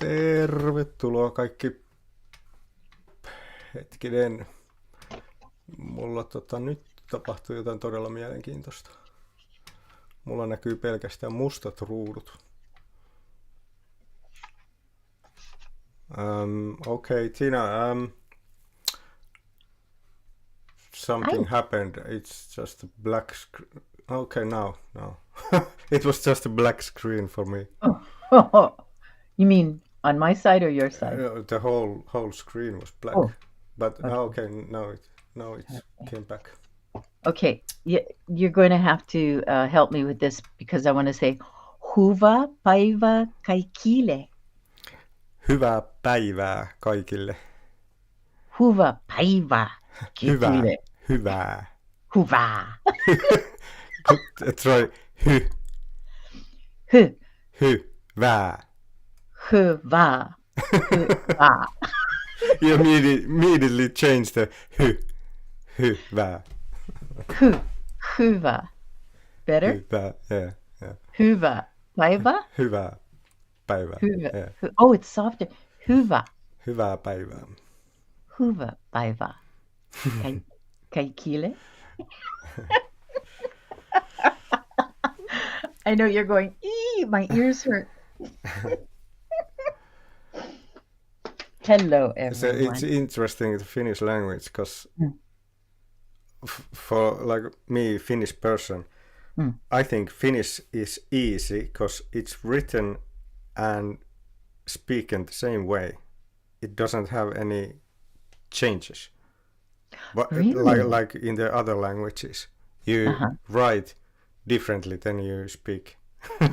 Tervetuloa kaikki. Hetkinen. Mulla nyt tapahtuu jotain todella mielenkiintoista. Mulla näkyy pelkästään mustat ruudut. Okay, Tina. Something happened. It's just a black screen. Okay, now. It was just a black screen for me. Oh, you mean on my side or your side? The whole screen was black. Oh, But okay. now it came back. Okay, you're going to have to help me with this because I want to say huva päivä kaikille. Hyvää päivää kaikille. Huva päivä kaikille. Hyvää. Hyvää. Try hy. Hy. Hyvää. Hyvää. Hyvää. You immediately change the hyvää. Hyvä. Better? Hyvää, yeah. Hyvä päivä? Hyvää päivää. Yeah. Oh, it's softer. Hyvä. Hyvää päivää. Hyvä päivä. Kaikille. I know you're going, my ears hurt. Hello, everyone. So it's interesting, the Finnish language, because for like me, Finnish person, I think Finnish is easy because it's written and spoken the same way. It doesn't have any changes. But Really? like in the other languages, you write differently than you speak.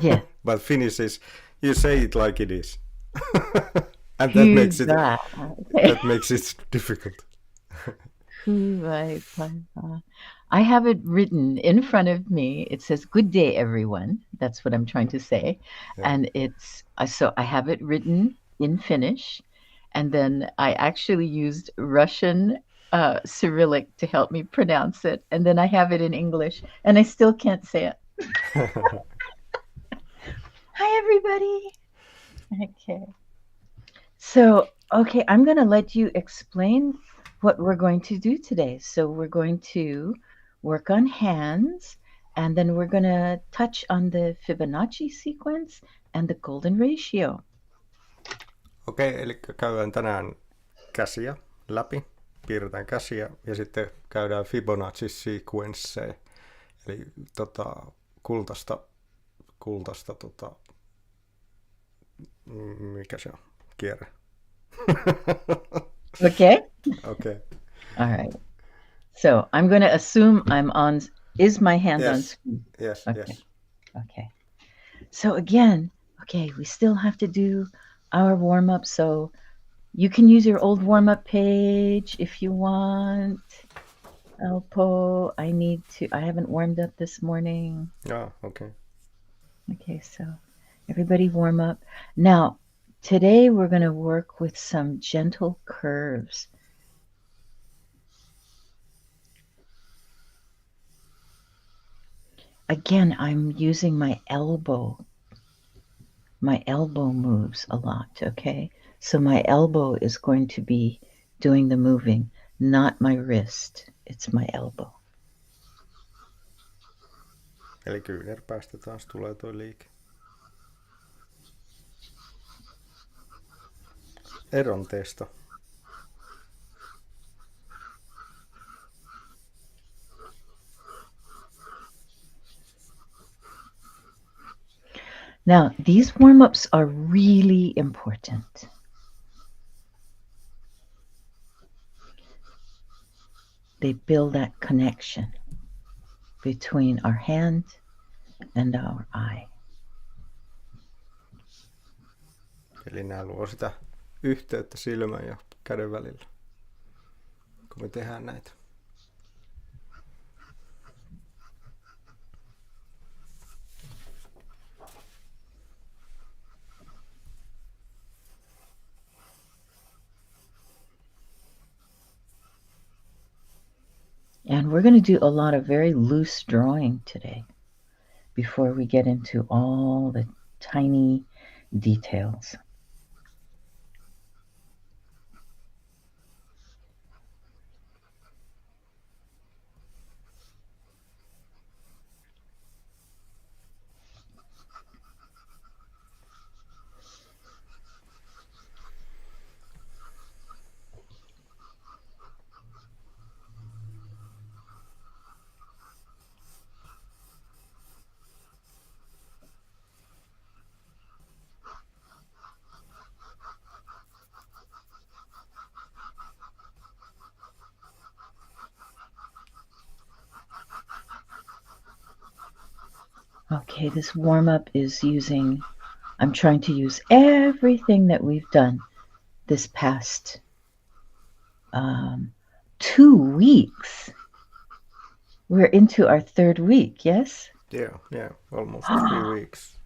Yeah. But Finnish is, you say it like it is. And that makes it difficult. I have it written in front of me. It says, "Good day, everyone." That's what I'm trying to say. Yeah. And so I have it written in Finnish. And then I actually used Russian Cyrillic to help me pronounce it. And then I have it in English. And I still can't say it. Hi, everybody. Okay. So, I'm going to let you explain what we're going to do today. So we're going to work on hands, and then we're going to touch on the Fibonacci sequence and the golden ratio. Okei, eli käydään tänään käsiä läpi, piirretään käsiä ja sitten käydään Fibonacci sequensseja, eli kultaista mikä se on, kierre. Okay. All right. So I'm going to assume I'm on. Is my hand on screen? Yes. Okay. So again, we still have to do our warm up. So you can use your old warm up page if you want. Alpo, I haven't warmed up this morning. Okay. Okay, so everybody warm up. Now, today we're going to work with some gentle curves. Again, I'm using my elbow. My elbow moves a lot, okay? So my elbow is going to be doing the moving, not my wrist. It's my elbow. Eli kyynärpäästä taas tulee toi liike. Eronteesta. Now, these warm-ups are really important. They build that connection between our hand and our eye. Eli nämä luo sitä yhteyttä silmän ja käden välillä, kun me tehdään näitä. And we're going to do a lot of very loose drawing today before we get into all the tiny details. Okay, this warm-up is I'm trying to use everything that we've done this past 2 weeks. We're into our 3rd week, yes? Yeah, almost 3 weeks.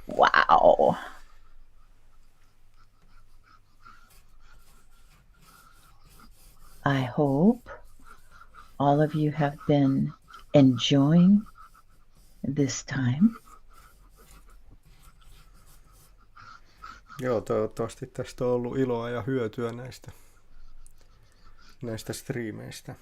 Wow. I hope all of you have been enjoying this time. Joo, toivottavasti tästä on ollut iloa ja hyötyä näistä striimeistä.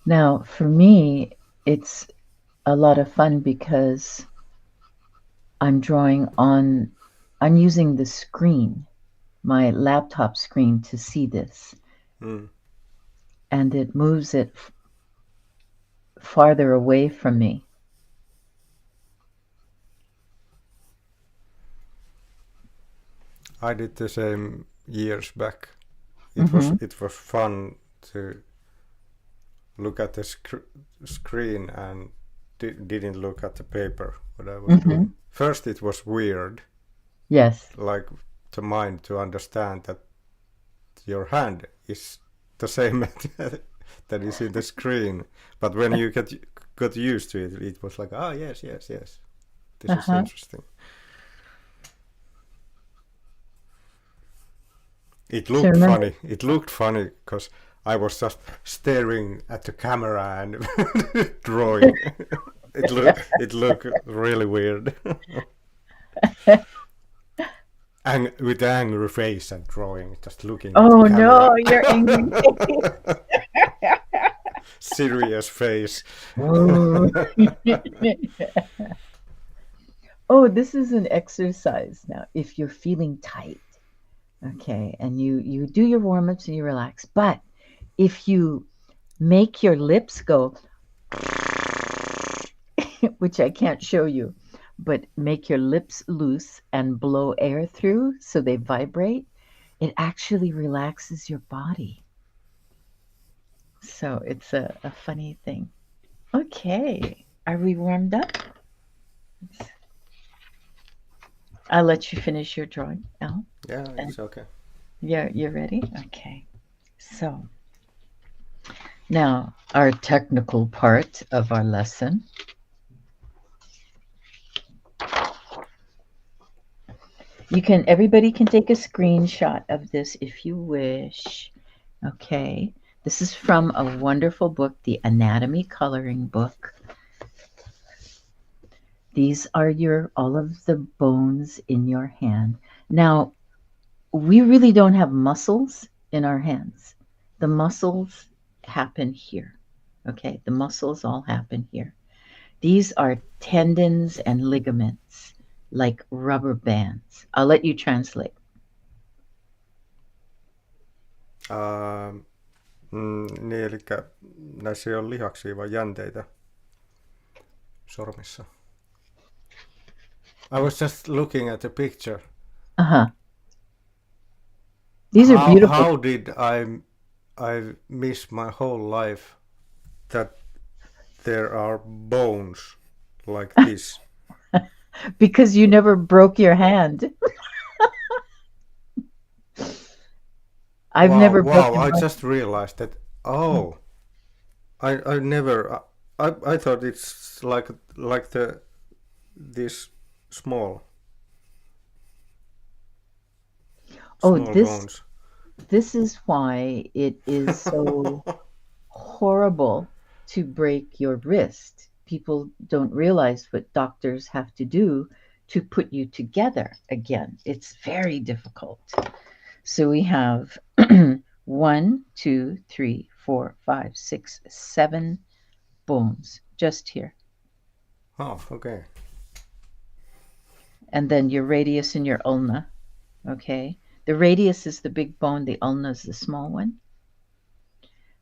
Now, for me, it's a lot of fun because I'm using the screen, my laptop screen, to see this. And it moves it farther away from me. I did the same years back. It was fun to look at the screen and didn't look at the paper what I was doing. First it was weird. Yes. Like the mind to understand that your hand is the same that is in the screen. But when you got used to it, it was like, yes. This is interesting. It looked funny because I was just staring at the camera and drawing. It looked really weird. And with the angry face and drawing, just looking at the camera. No, you're angry. Serious face. This is an exercise now. If you're feeling tight, okay, and you do your warm-ups and you relax, but if you make your lips go, which I can't show you, but make your lips loose and blow air through so they vibrate, it actually relaxes your body. So it's a funny thing. Okay, are we warmed up? I'll let you finish your drawing, Al. Yeah, it's okay. Yeah, you're ready? Okay. So now our technical part of our lesson. Everybody can take a screenshot of this if you wish. Okay. This is from a wonderful book, the Anatomy Coloring Book. These are all of the bones in your hand. Now, we really don't have muscles in our hands. The muscles happen here. Okay, the muscles all happen here. These are tendons and ligaments, like rubber bands. I'll let you translate. Niin, eli näissä ei ole lihaksia, vaan jänteitä sormissa. I was just looking at the picture. These are beautiful. How did I miss my whole life that there are bones like this? Because you never broke your hand. I've never broken I just realized that. I never. I thought it's like this small. Bones. This is why it is so horrible to break your wrist. People don't realize what doctors have to do to put you together again. It's very difficult. So we have 1, 2, 3, 4, 5, 6, 7 bones just here. Oh, okay. And then your radius and your ulna. Okay. The radius is the big bone, the ulna is the small one.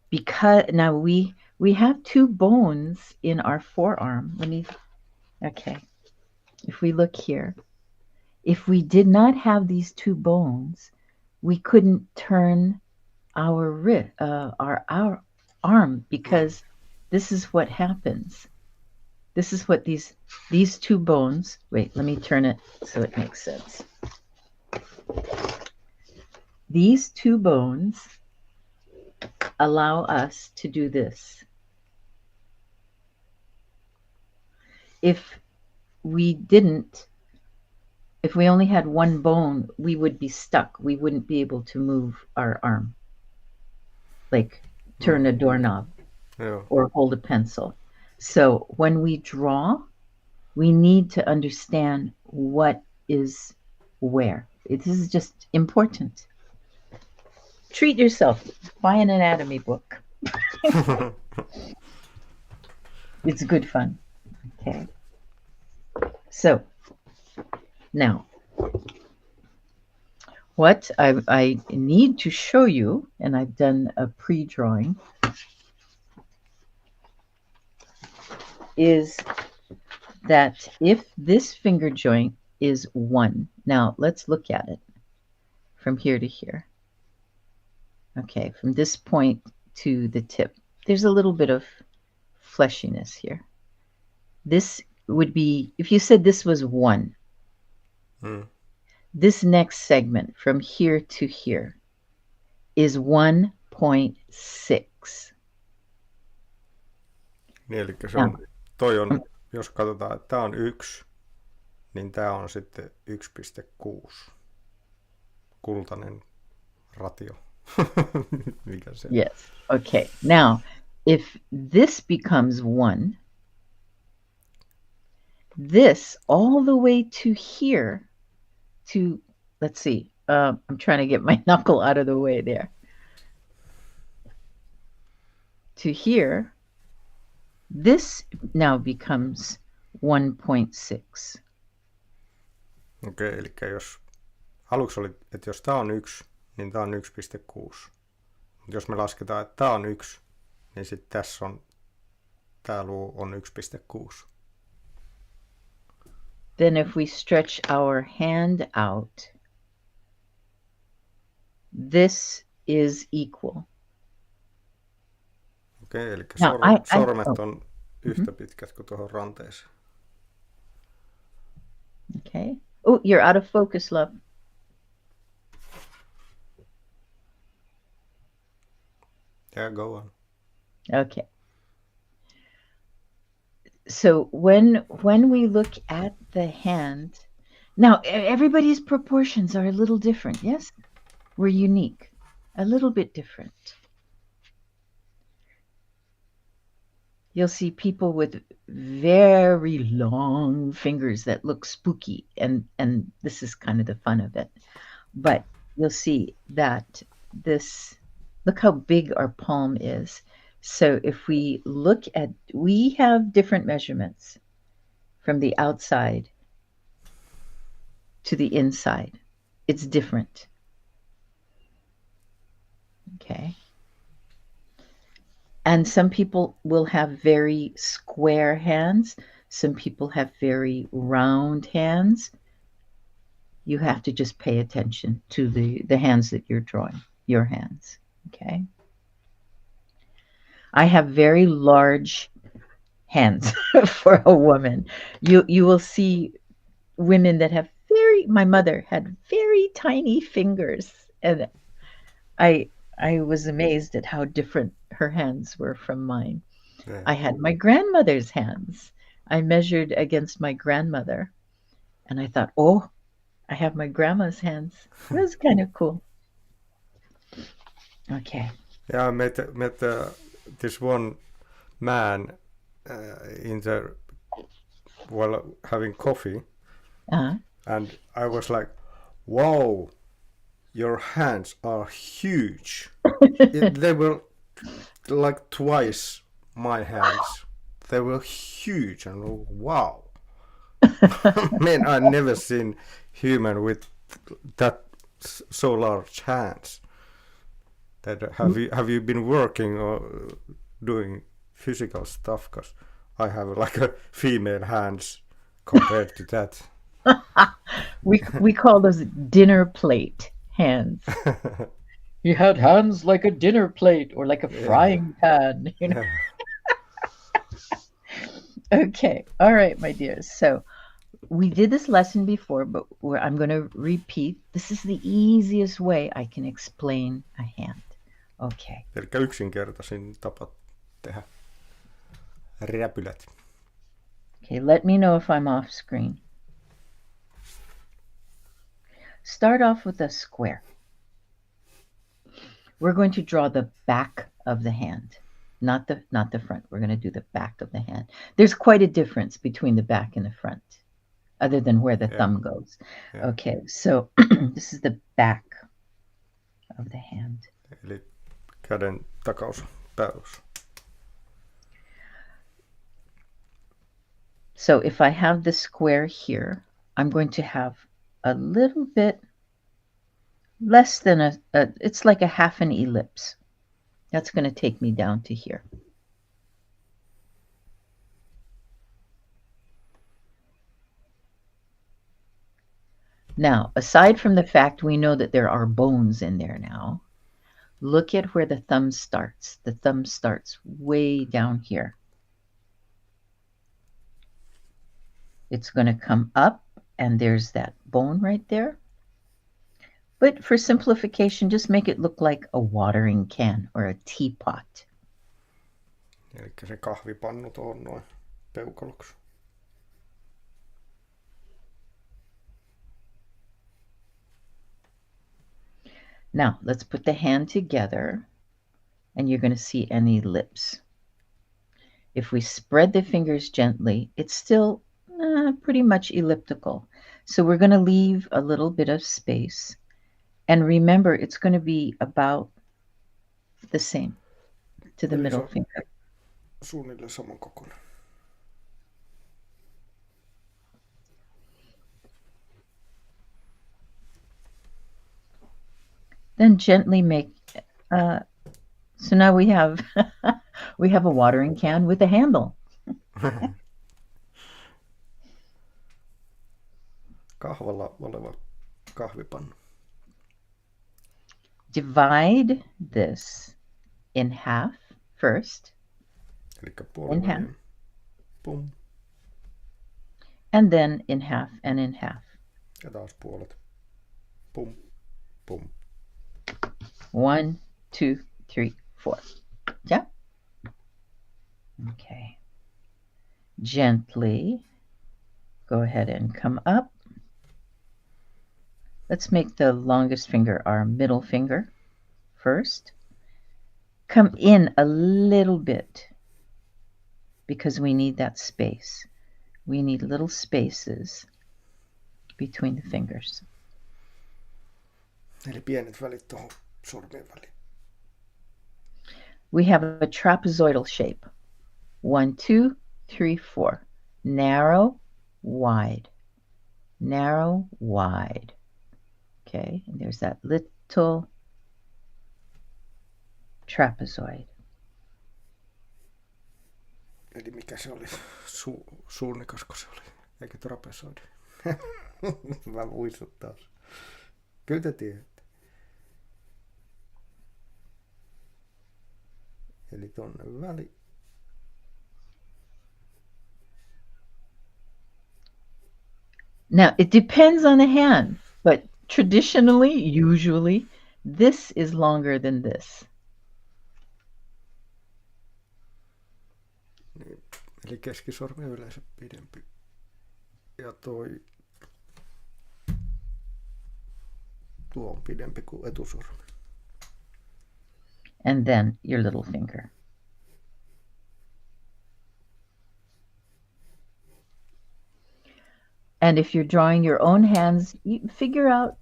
Because now we have two bones in our forearm. Okay. If we look here, if we did not have these two bones, we couldn't turn our arm, because this is what happens. This is what these two bones, wait, let me turn it so it makes sense. These two bones allow us to do this. If we only had one bone, we would be stuck. We wouldn't be able to move our arm, like turn a doorknob or hold a pencil. So when we draw, we need to understand what is where. This is just important. Treat yourself. Buy an anatomy book. It's good fun. Okay. So now, what I need to show you, and I've done a pre-drawing, is that if this finger joint is 1, now let's look at it from here to here. Okay, from this point to the tip, there's a little bit of fleshiness here. This would be, if you said this was 1, this next segment from here to here is 1.6. Niin, eli se on, toi on, jos katsotaan, että tämä on 1, niin tämä on sitten 1,6. Kultainen ratio. Mikä se? Yes. Okay. Now, if this becomes 1, this all the way to here, to, let's see, I'm trying to get my knuckle out of the way there. To here, this now becomes 1.6. Okei, eli jos aluksi oli, että jos tämä on 1, niin tämä on 1,6. Mutta jos me lasketaan, että tämä on 1, niin sitten tässä on, tämä luu on 1,6. Then if we stretch our hand out, this is equal. Okei, eli sormet on yhtä pitkät kuin tuohon ranteeseen. Okay. Oh, you're out of focus, love. Yeah, go on. Okay. So when we look at the hand, now everybody's proportions are a little different. Yes, we're unique, a little bit different. You'll see people with very long fingers that look spooky, and this is kind of the fun of it. But you'll see that this, look how big our palm is. So if we look at, we have different measurements from the outside to the inside. It's different. Okay. And some people will have very square hands. Some people have very round hands. You have to just pay attention to the hands that you're drawing, your hands. Okay. I have very large hands for a woman. You will see women that have my mother had very tiny fingers, and I was amazed at how different her hands were from mine. Yeah. I had my grandmother's hands. I measured against my grandmother, and I thought, oh, I have my grandma's hands. It was kind of cool. Okay. Yeah, I met this one man while having coffee, and I was like, "Wow, your hands are huge." They were like twice my hands. They were huge, and wow, man, I've never seen human with that so large hands. That have you been working or doing physical stuff? Because I have like a female hands compared to that. We call those dinner plate hands. He had hands like a dinner plate or like a frying pan, you know. Okay, all right, my dears. So we did this lesson before, but I'm going to repeat. This is the easiest way I can explain a hand. Okay. Eli yksinkertaisin tapa tehdä räpylät. Okay, let me know if I'm off screen. Start off with a square. We're going to draw the back of the hand, not the front. We're going to do the back of the hand. There's quite a difference between the back and the front, other than where the thumb goes. Yeah. Okay, so this is the back of the hand. Eli käden takaus, pääos. So if I have the square here, I'm going to have a little bit less than it's like a half an ellipse. That's going to take me down to here. Now, aside from the fact we know that there are bones in there now, look at where the thumb starts. The thumb starts way down here. It's going to come up, and there's that bone right there. But for simplification, just make it look like a watering can or a teapot. Eli se kahvipannu tuohon noin peukaloksi. Now, let's put the hand together, and you're going to see an ellipse. If we spread the fingers gently, it's still pretty much elliptical. So we're going to leave a little bit of space. And remember, it's going to be about the same to the middle finger. Suunnilleen saman kokoinen. Then gently make, so now we have we have a watering can with a handle. Kahvalla oleva kahvipannu. Divide this in half first. In half. Boom. And then in half and in half. Ja taas puolet. Boom. Boom. 1, 2, 3, 4. Yeah? Okay. Gently go ahead and come up. Let's make the longest finger our middle finger first. Come in a little bit because we need that space. We need little spaces between the fingers. Eli pienet välit tuohon sormien väliin. We have a trapezoidal shape. 1, 2, 3, 4. Narrow, wide. Narrow, wide. Okay, and there's that little trapezoid. Eli mikä se oli? Suunnikasko se oli? Eikä trapezoidi? Mä muistut taas. Kyllä te tiedätte. Eli tonne väli. Now, it depends on the hand, but traditionally, usually, this is longer than this. Niin, eli keskisormi on yleensä pidempi. Ja tuo on pidempi kuin etusormi. And then your little finger. And if you're drawing your own hands, you figure out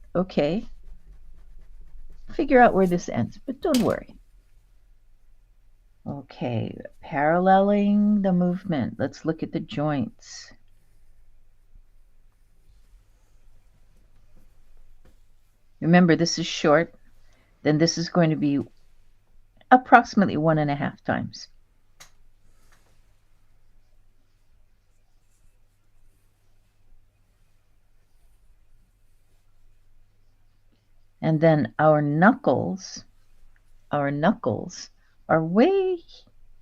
where this ends, but don't worry. Okay, paralleling the movement. Let's look at the joints. Remember, this is short. Then this is going to be approximately 1.5 times. And then our knuckles are way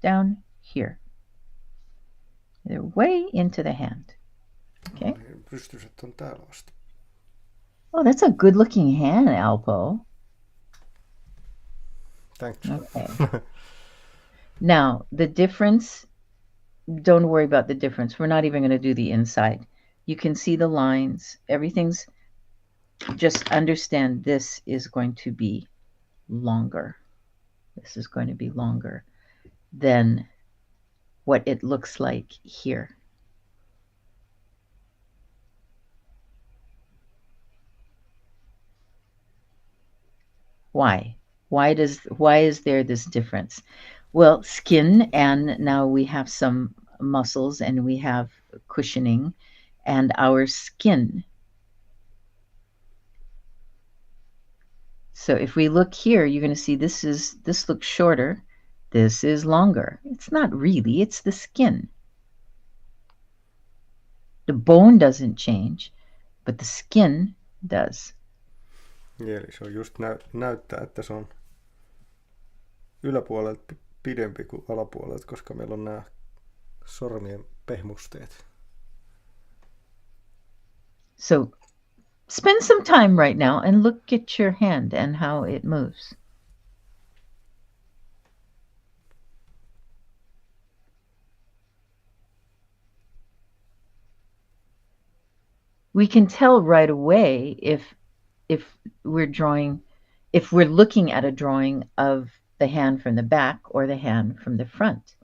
down here. They're way into the hand. Okay. Pystyset on täällä asti. Oh, that's a good looking hand, Alpo. Thanks. Okay. Now, the difference, don't worry about the difference. We're not even going to do the inside. You can see the lines. Everything's, just understand this is going to be longer. This is going to be longer than what it looks like here. Why? Why is there this difference? Well, skin, and now we have some muscles and we have cushioning, and our skin. So if we look here, you're going to see this looks shorter. This is longer. It's not really, it's the skin. The bone doesn't change, but the skin does. Eli se on just näyttää, että se on yläpuolelta pidempi kuin alapuolelta, koska meillä on nämä sormien pehmusteet. So spend some time right now and look at your hand and how it moves. We can tell right away if we're looking at a drawing of the hand from the back or the hand from the front.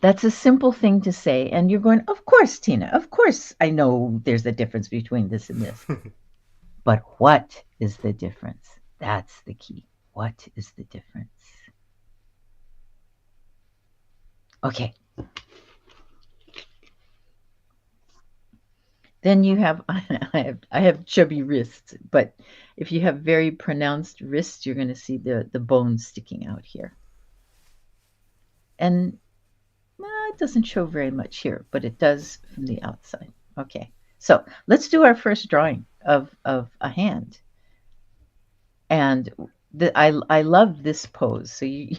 That's a simple thing to say, and you're going, of course, Tina, of course I know there's a difference between this and this. But what is the difference? That's the key. What is the difference? Okay. Then you have, I have chubby wrists, but if you have very pronounced wrists, you're going to see the bones sticking out here. And it doesn't show very much here, but it does from the outside. Okay, so let's do our first drawing of a hand. And I love this pose. So you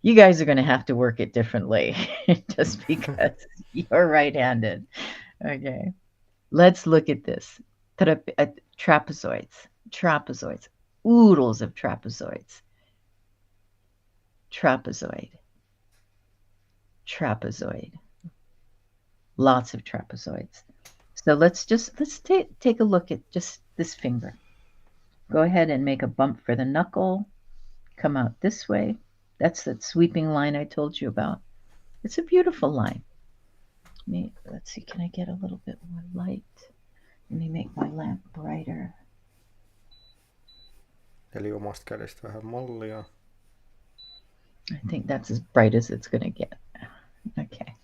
you guys are going to have to work it differently just because you're right-handed. Okay, let's look at this. Trapezoids, oodles of trapezoids. Trapezoid. Lots of trapezoids. So let's take a look at just this finger. Go ahead and make a bump for the knuckle. Come out this way. That's that sweeping line I told you about. It's a beautiful line. Let's see, can I get a little bit more light? Let me make my lamp brighter. Eli omasta kädestä vähän mallia. I think that's as bright as it's going to get. Okay.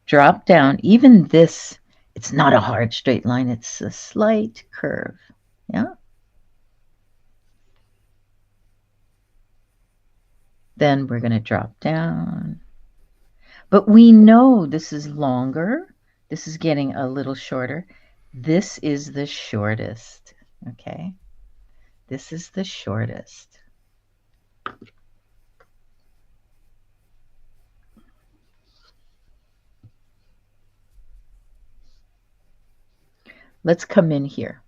Drop down. Even this, it's not a hard straight line. It's a slight curve. Yeah. Then we're going to drop down. But we know this is longer. This is getting a little shorter. This is the shortest. Okay. This is the shortest. Let's come in here.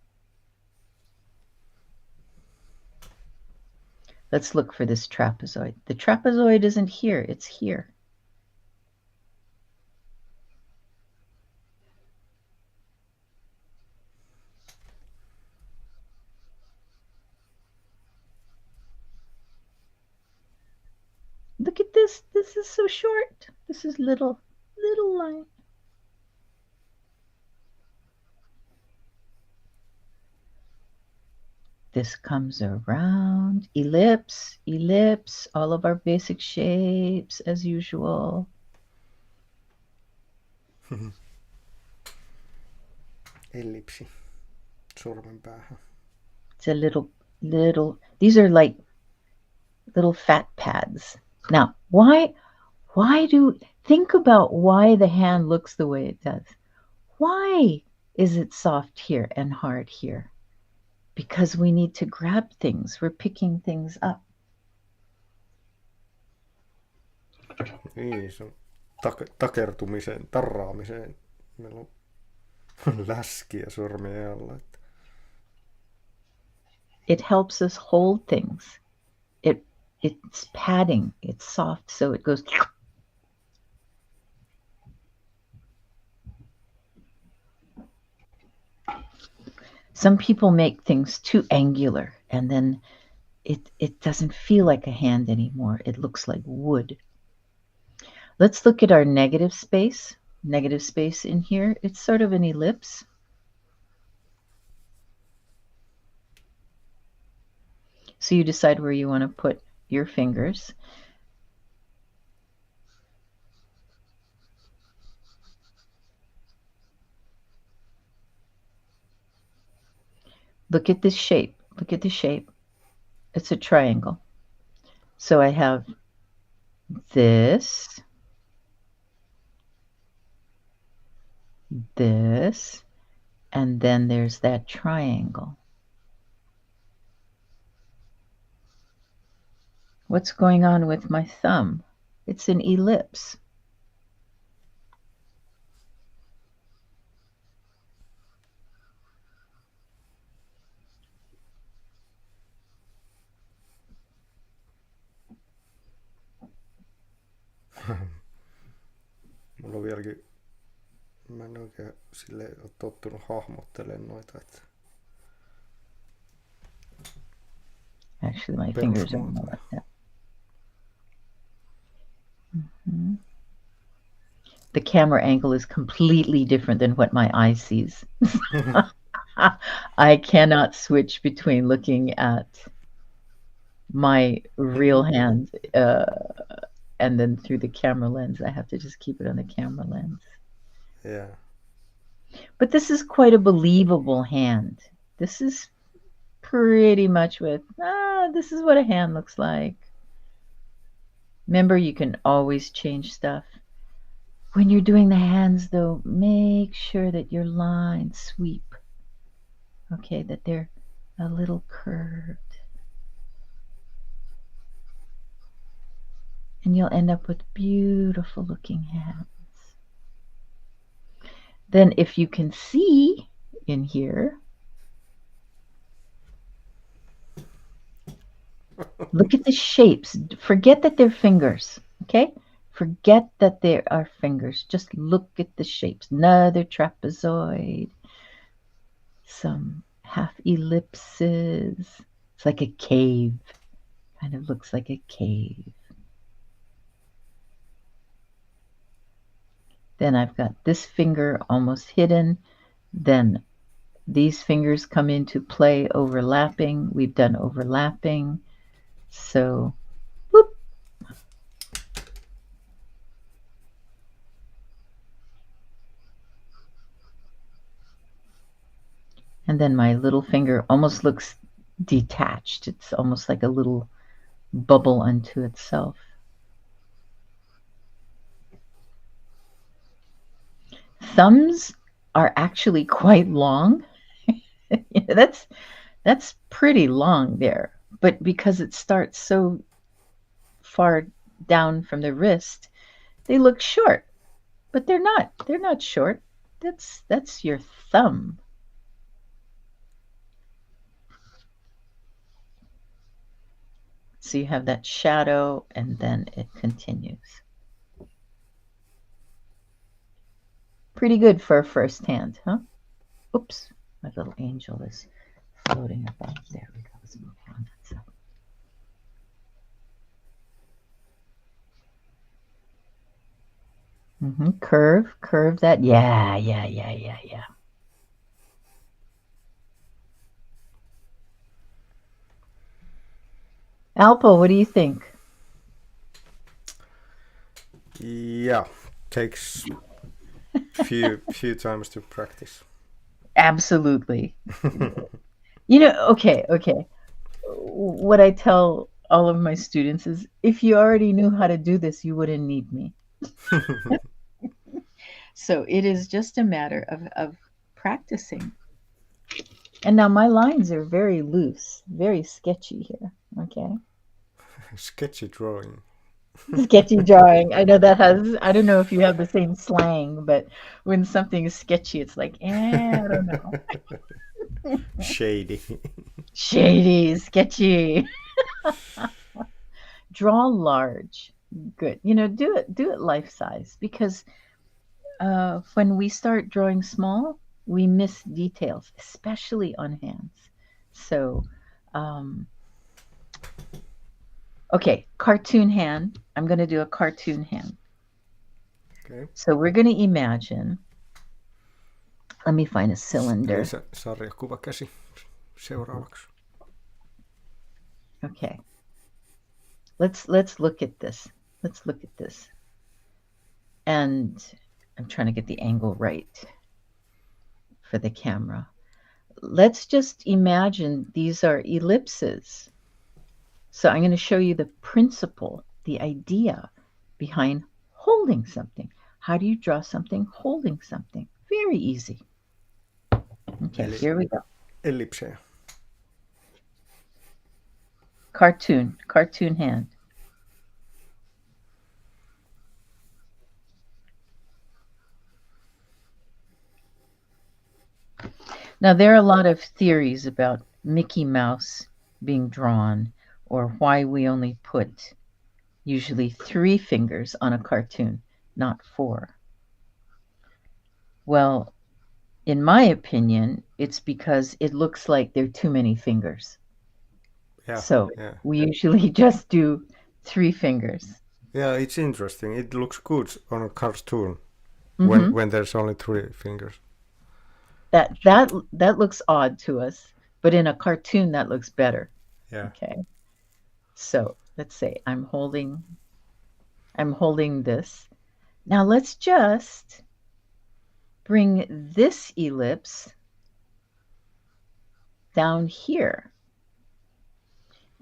Let's look for this trapezoid. The trapezoid isn't here, it's here. Look at this. This is so short. This is little line. This comes around, ellipse, all of our basic shapes as usual. Ellipsi sormen päähän. It's a little, these are like little fat pads. Now, think about why the hand looks the way it does. Why is it soft here and hard here? Because we need to grab things. We're picking things up. Niin, se on takertumiseen, tarraamiseen. Meillä on läskiä sormien alla. It helps us hold things. It's padding. It's soft, so it goes. Some people make things too angular, and then it doesn't feel like a hand anymore. It looks like wood. Let's look at our negative space. Negative space in here. It's sort of an ellipse. So you decide where you want to put your fingers. Look at this shape. Look at the shape. It's a triangle. So I have this, this, and then there's that triangle. What's going on with my thumb? It's an ellipse. Mulla on vieläkin, mä en oikein silleen ole tottunut hahmottelemaan noita, että actually my fingers are more like that. Mm-hmm. The camera angle is completely different than what my eye sees. I cannot switch between looking at my real hand and then through the camera lens. I have to just keep it on the camera lens. Yeah. But this is quite a believable hand. This is pretty much what, this is what a hand looks like. Remember, you can always change stuff. When you're doing the hands, though, make sure that your lines sweep. Okay, that they're a little curved. And you'll end up with beautiful looking hands. Then if you can see in here, look at the shapes. Forget that they're fingers, okay? Forget that they are fingers. Just look at the shapes. Another trapezoid. Some half ellipses. It's like a cave. Kind of looks like a cave. Then I've got this finger almost hidden. Then these fingers come into play, overlapping. We've done overlapping. So, whoop. And then my little finger almost looks detached. It's almost like a little bubble unto itself. Thumbs are actually quite long. That's pretty long there. But because it starts so far down from the wrist, they look short. But they're not. They're not short. That's your thumb. So you have that shadow, and then it continues. Pretty good for a first hand, huh? Oops, my little angel is floating about. There we go. Let's move on. Curve that. Yeah. Alpo, what do you think? Yeah, takes few times to practice. Absolutely. Okay. What I tell all of my students is, if you already knew how to do this, you wouldn't need me. So it is just a matter of practicing. And now my lines are very loose, very sketchy here. Okay. Sketchy drawing. Sketchy drawing. I know that has, I don't know if you have the same slang, but when something is sketchy, it's like, I don't know. Shady. Shady, sketchy. Draw large. Good. Do it life size, because when we start drawing small, we miss details, especially on hands. So, okay, cartoon hand. I'm going to do a cartoon hand. Okay. So we're going to imagine. Let me find a cylinder. Sarjakuvakäsi seuraavaksi. Okay. Let's look at this. Let's look at this. And I'm trying to get the angle right for the camera. Let's just imagine these are ellipses. So I'm going to show you the principle, the idea behind holding something. How do you draw something holding something? Very easy. Okay, here we go. Ellipseja. Cartoon hand. Now, there are a lot of theories about Mickey Mouse being drawn, or why we only put usually 3 fingers on a cartoon, not 4. Well, in my opinion, it's because it looks like there are too many fingers. So we usually just do 3 fingers. Yeah, it's interesting. It looks good on a cartoon when there's only 3 fingers. That looks odd to us, but in a cartoon that looks better. Yeah. Okay. So let's say I'm holding this. Now let's just bring this ellipse down here.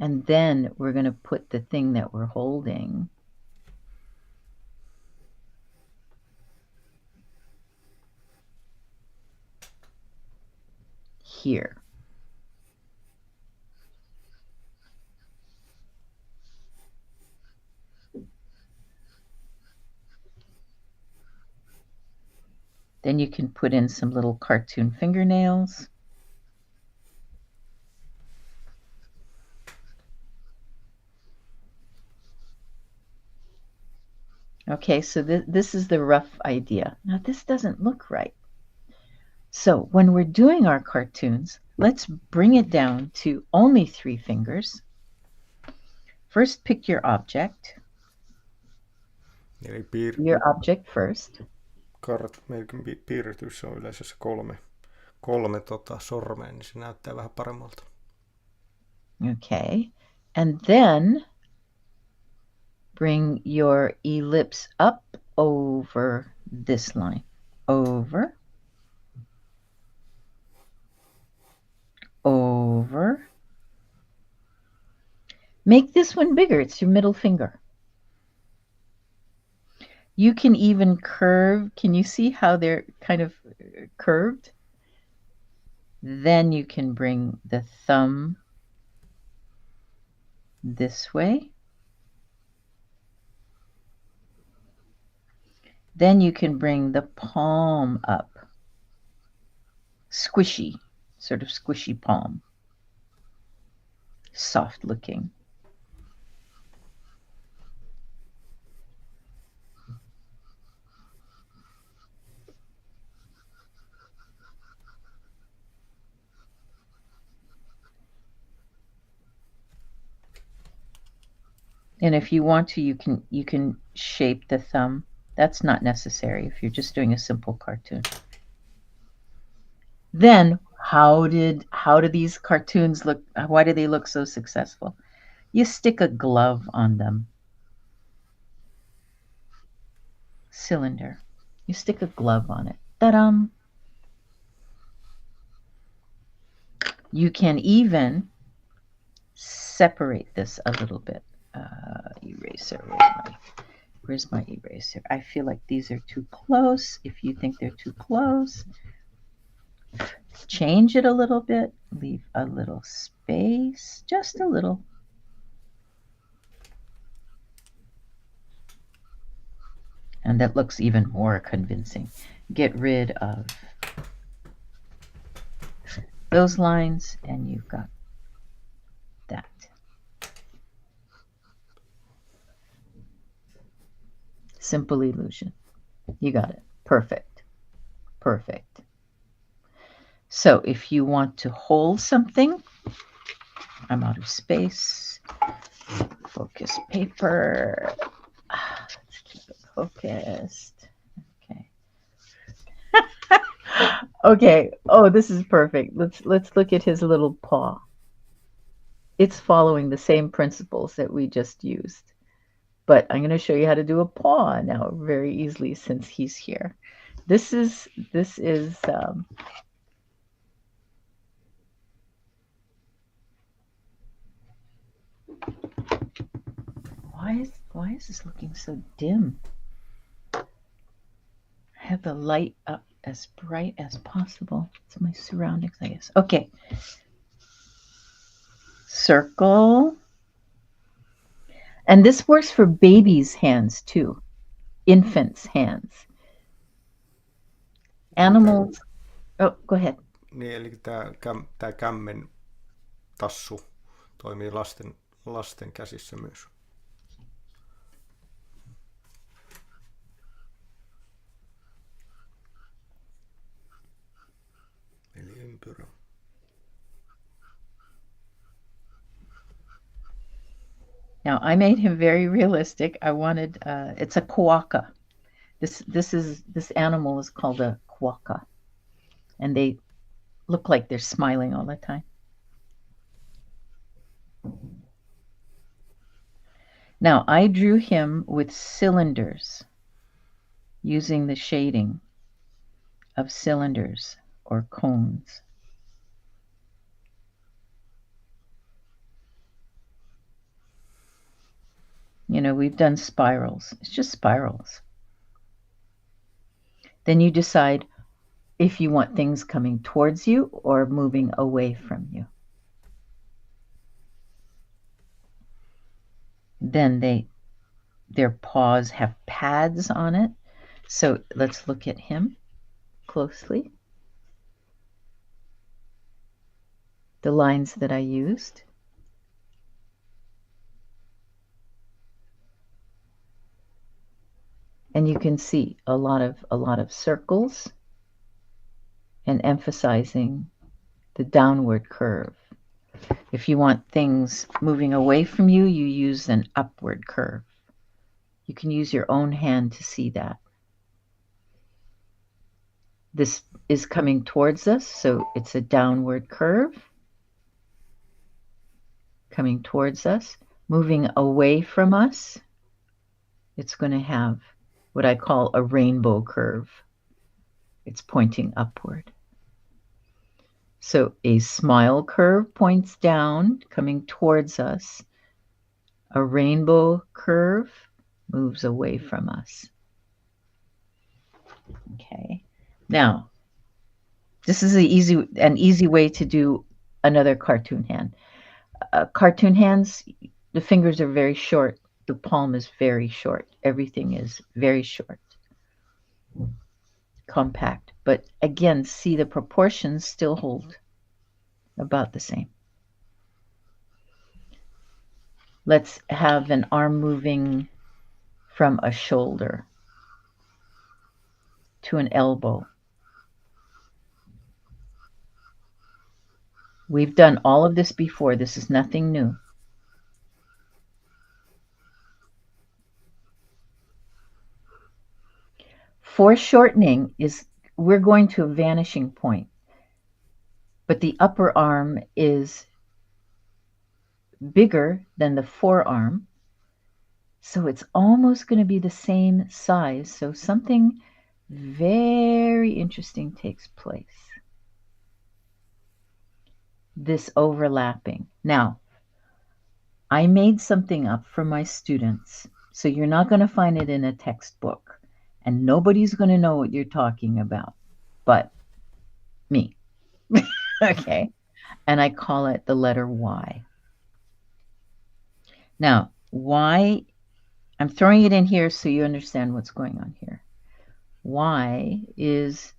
And then we're going to put the thing that we're holding here. Then you can put in some little cartoon fingernails. Okay, so this is the rough idea. Now this doesn't look right. So when we're doing our cartoons, let's bring it down to only 3 fingers. First, pick your object. Your object first. Piirretys on yleensä se kolme sormea, niin se näyttää vähän paremmalta. Okay, and then bring your ellipse up over this line. Over. Make this one bigger. It's your middle finger. You can even curve. Can you see how they're kind of curved? Then you can bring the thumb this way. Then you can bring the palm up. Squishy, sort of squishy palm. Soft looking. And if you want to, you can shape the thumb. That's not necessary if you're just doing a simple cartoon. Then how do these cartoons look? Why do they look so successful? You stick a glove on them. Cylinder. You stick a glove on it. Ta-dum! You can even separate this a little bit. Eraser, where's my eraser? I feel like these are too close. If you think they're too close, change it a little bit. Leave a little space, just a little. And that looks even more convincing. Get rid of those lines, and you've got that. Simple illusion. You got it. Perfect. Perfect. So if you want to hold something, I'm out of space. Focus paper. Let's keep it focused. Okay. Okay. Oh, this is perfect. Let's look at his little paw. It's following the same principles that we just used. But I'm going to show you how to do a paw now very easily since he's here. This is why is this looking so dim? I have the light up as bright as possible. It's my surroundings, I guess. Okay. Circle. And this works for babies' hands too. Infants' hands. Animals. Oh, go ahead. Niin, eli tämä kämmen tassu toimii lasten käsissä myös. Eli ympyrä. Now I made him very realistic. I wanted it's a quokka. This animal is called a quokka, and they look like they're smiling all the time. Now I drew him with cylinders, using the shading of cylinders or cones. You know, we've done spirals. It's just spirals. Then you decide if you want things coming towards you or moving away from you. Then their paws have pads on it. So let's look at him closely. The lines that I used. And you can see a lot of circles and emphasizing the downward curve. If you want things moving away from you, you use an upward curve. You can use your own hand to see that. This is coming towards us, so it's a downward curve. Coming towards us, moving away from us, it's going to have what I call a rainbow curve. It's pointing upward. So a smile curve points down, coming towards us. A rainbow curve moves away from us. Okay. Now, this is an easy way to do another cartoon hand. Cartoon hands, the fingers are very short. The palm is very short. Everything is very short. Compact. But again, see the proportions still hold about the same. Let's have an arm moving from a shoulder to an elbow. We've done all of this before. This is nothing new. Foreshortening is we're going to a vanishing point, but the upper arm is bigger than the forearm, so it's almost going to be the same size. So something very interesting takes place. This overlapping. Now, I made something up for my students, so you're not going to find it in a textbook, and nobody's going to know what you're talking about but me. Okay? And I call it the letter Y. Now, Y, I'm throwing it in here so you understand what's going on here. Y is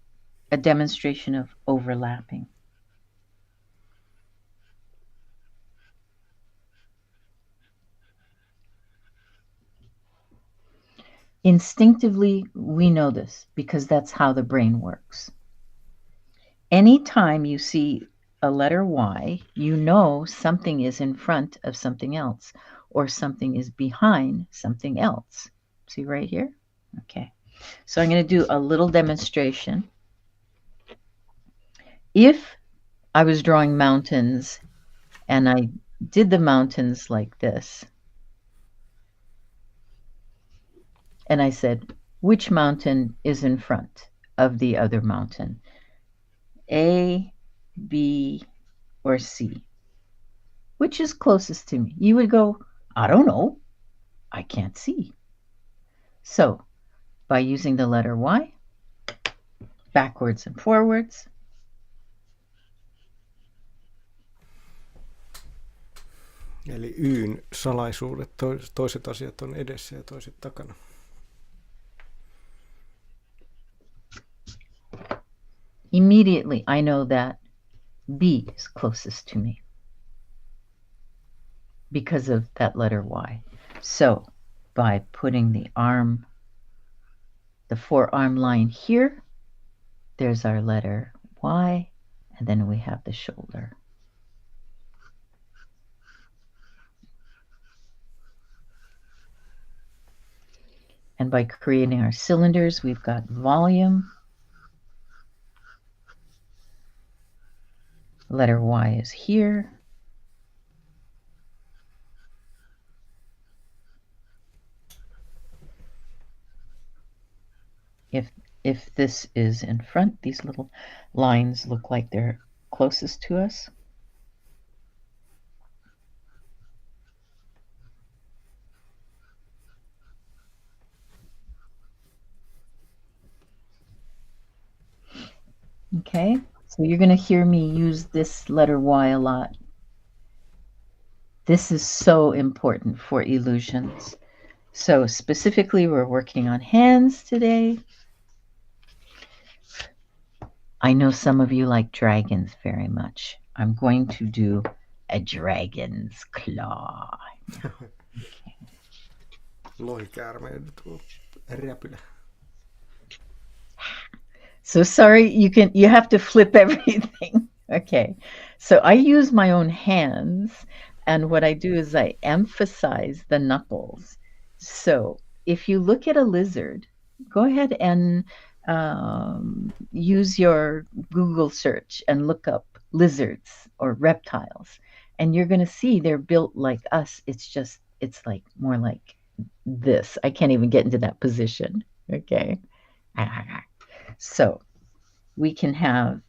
a demonstration of overlapping. Instinctively, we know this because that's how the brain works. Anytime you see a letter Y, you know something is in front of something else or something is behind something else. See right here? Okay. So I'm going to do a little demonstration. If I was drawing mountains and I did the mountains like this, and I said, which mountain is in front of the other mountain? A, B, or C? Which is closest to me? You would go, I don't know. I can't see. So, by using the letter Y, backwards and forwards, Eli Yn salaisuudet, toiset asiat on edessä ja toiset takana. Immediately I know that B is closest to me because of that letter Y. So by putting the arm, the forearm line here, there's our letter Y, and then we have the shoulder. And by creating our cylinders, we've got volume. Letter Y is here. If this is in front, these little lines look like they're closest to us. Okay, so you're going to hear me use this letter Y a lot. This is so important for illusions. So specifically, we're working on hands today. I know some of you like dragons very much. I'm going to do a dragon's claw. Okay. Lohikäärmeen räpylä. So sorry, you have to flip everything. Okay, so I use my own hands, and what I do is I emphasize the knuckles. So if you look at a lizard, go ahead and use your Google search and look up lizards or reptiles, and you're going to see they're built like us. It's like more like this. I can't even get into that position. Okay. So we can have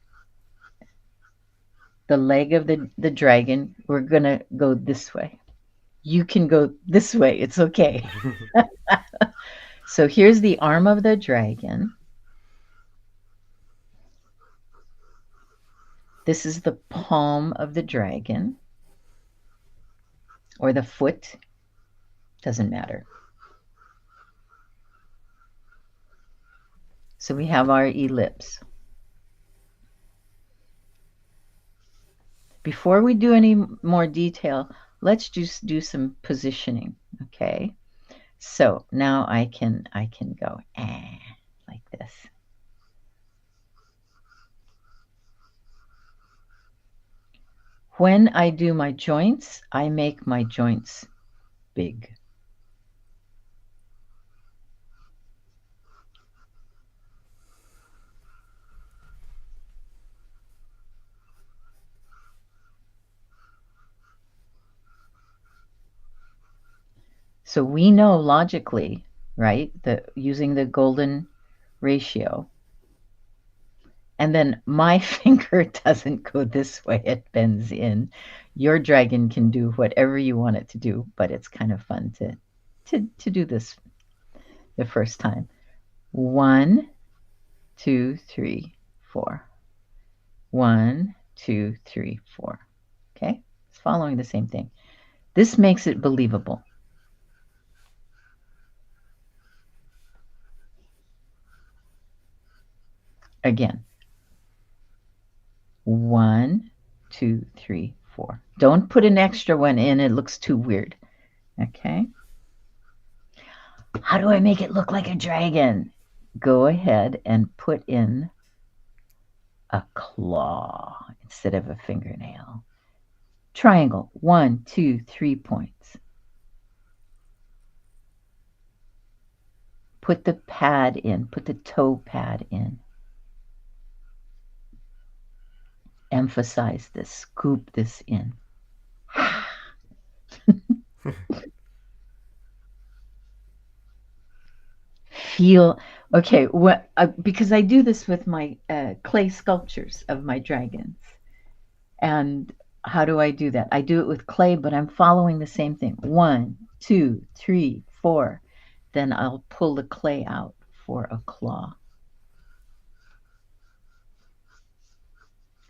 the leg of the dragon. We're going to go this way. You can go this way. It's okay. So here's the arm of the dragon. This is the palm of the dragon, or the foot. Doesn't matter. So we have our ellipse. Before we do any more detail, let's just do some positioning, okay? So now I can go like this. When I do my joints, I make my joints big. So we know logically, right, that using the golden ratio. And then my finger doesn't go this way, it bends in. Your dragon can do whatever you want it to do, but it's kind of fun to do this the first time. 1, 2, 3, 4. 1, 2, 3, 4. Okay, it's following the same thing. This makes it believable. Again. 1, 2, 3, 4. Don't put an extra one in, it looks too weird. Okay. How do I make it look like a dragon? Go ahead and put in a claw instead of a fingernail. Triangle. 1, 2, 3 points. Put the pad in. Put the toe pad in. Emphasize this. Scoop this in. Feel okay. What? Because I do this with my clay sculptures of my dragons. And how do I do that? I do it with clay, but I'm following the same thing. 1, 2, 3, 4. Then I'll pull the clay out for a claw.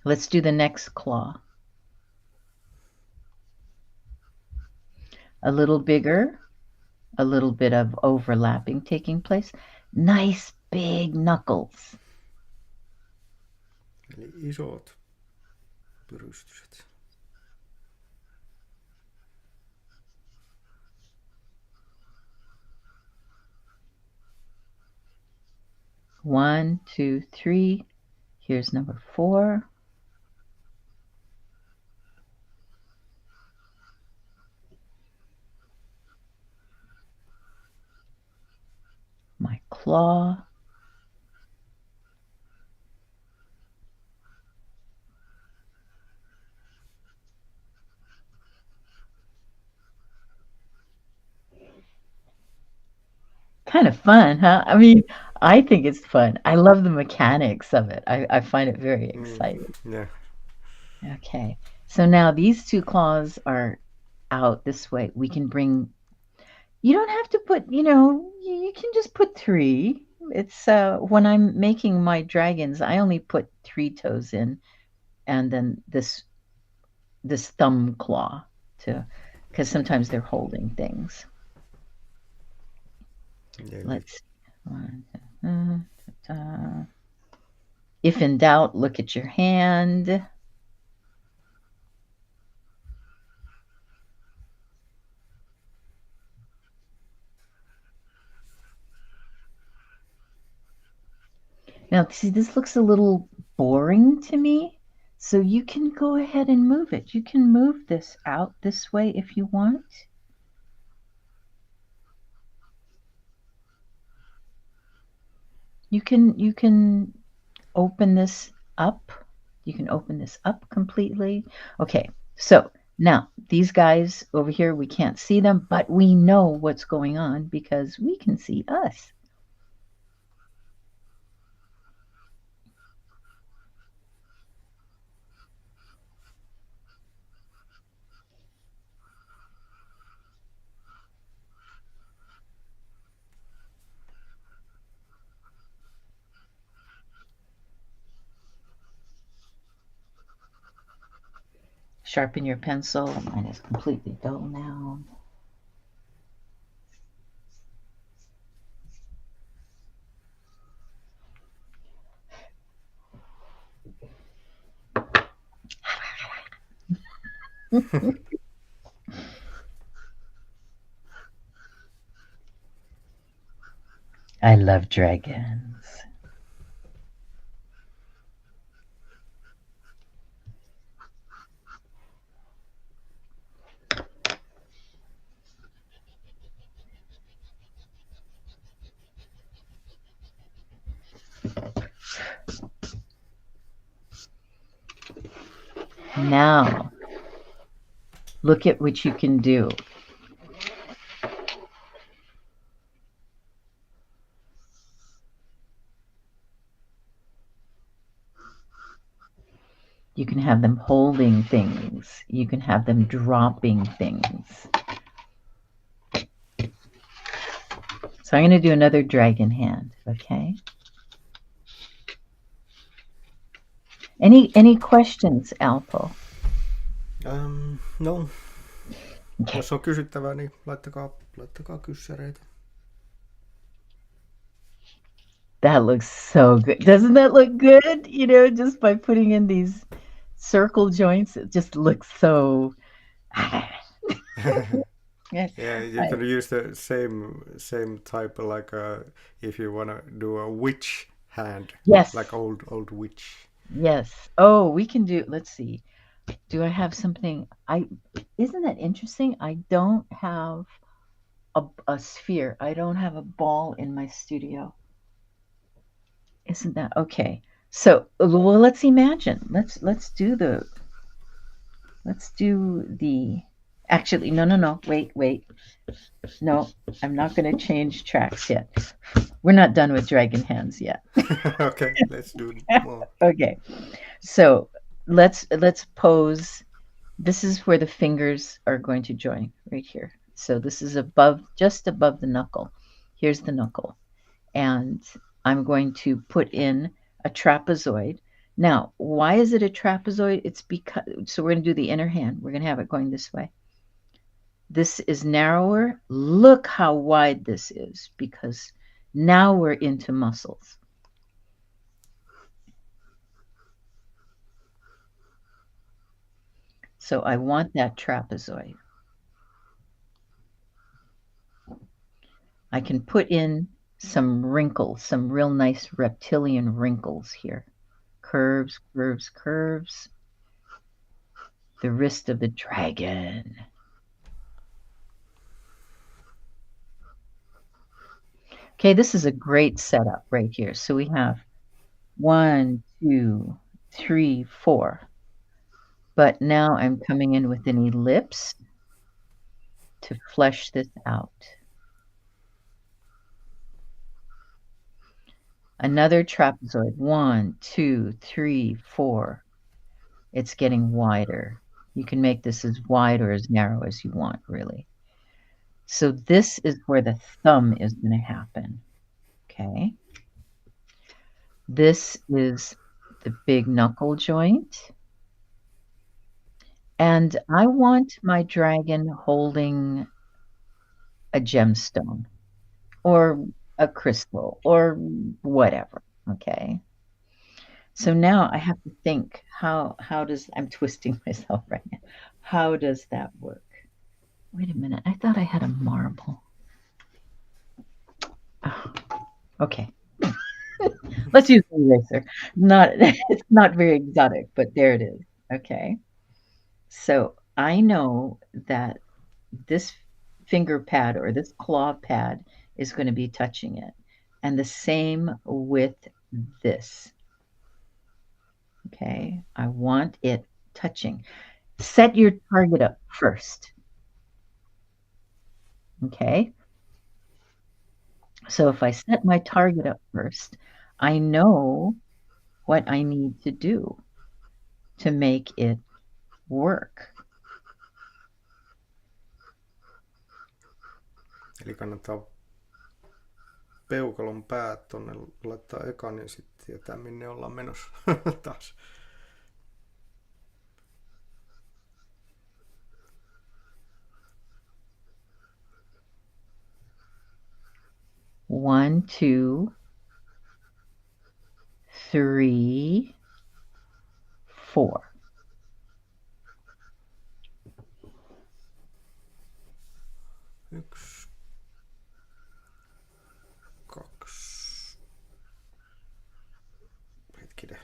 Let's do the next claw. A little bigger, a little bit of overlapping taking place. Nice big knuckles. Eli isot pyrystyset. One, 2, 3. Here's number 4. My claw. Kind of fun, huh? I mean, I think it's fun. I love the mechanics of it. I find it very exciting. Yeah. Okay, so now these 2 claws are out this way. We can bring, you don't have to put, you can just put 3. It's when I'm making my dragons, I only put 3 toes in, and then this thumb claw because sometimes they're holding things. Yeah, Let's if in doubt, look at your hand. Now, see, this looks a little boring to me, so you can go ahead and move it. You can move this out this way if you want. You can open this up. You can open this up completely. Okay, so now these guys over here, we can't see them, but we know what's going on because we can see us. Sharpen your pencil. Mine is completely dull now. I love dragons. Now, look at what you can do. You can have them holding things. You can have them dropping things. So I'm going to do another dragon hand, okay? Any questions, Alpo? No. Okay. Jos on kysyttävää, niin laittakaa kyssäreitä. That looks so good. Doesn't that look good? You know, just by putting in these circle joints, it just looks so... Yeah, you can use the same type, like if you want to do a witch hand. Yes. Like old witch. Yes. Oh, we can do, let's see. Do I have something? Isn't that interesting? I don't have a sphere. I don't have a ball in my studio. Isn't that okay? So, well, let's imagine. Let's do the. Actually, no. Wait. No, I'm not going to change tracks yet. We're not done with dragon hands yet. Okay, let's do more. Okay, so let's pose. This is where the fingers are going to join right here. So this is just above the knuckle. Here's the knuckle, and I'm going to put in a trapezoid. Now, why is it a trapezoid? It's because, so we're going to do the inner hand. We're going to have it going this way. This is narrower. Look how wide this is, because now we're into muscles. So I want that trapezoid. I can put in some wrinkles, some real nice reptilian wrinkles here. Curves. The wrist of the dragon. Okay, this is a great setup right here. So we have 1, 2, 3, 4. But now I'm coming in with an ellipse to flesh this out. Another trapezoid. 1, 2, 3, 4. It's getting wider. You can make this as wide or as narrow as you want, really. So this is where the thumb is going to happen. Okay. This is the big knuckle joint. And I want my dragon holding a gemstone or a crystal or whatever. Okay. So now I have to think, how does, I'm twisting myself right now. How does that work? Wait a minute. I thought I had a marble. Oh, okay. Let's use the eraser. It's not very exotic, but there it is. Okay. So I know that this finger pad or this claw pad is going to be touching it. And the same with this. Okay. I want it touching. Set your target up first. Okay. So if I set my target up first, I know what I need to do to make it work. Eli kannattaa peukalon päät tonne laittaa eka, niin sitten tietää minne ollaan menossa taas. One, 2, 3, 4. Yksi, kaksi. Hetkinen.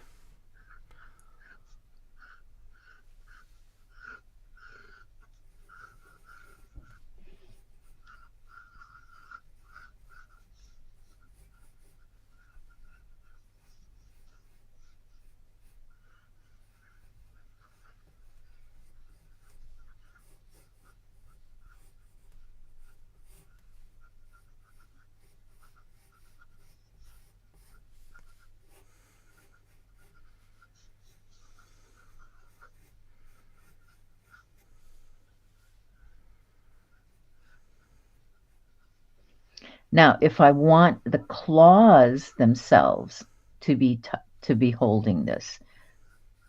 Now, if I want the claws themselves to be holding this,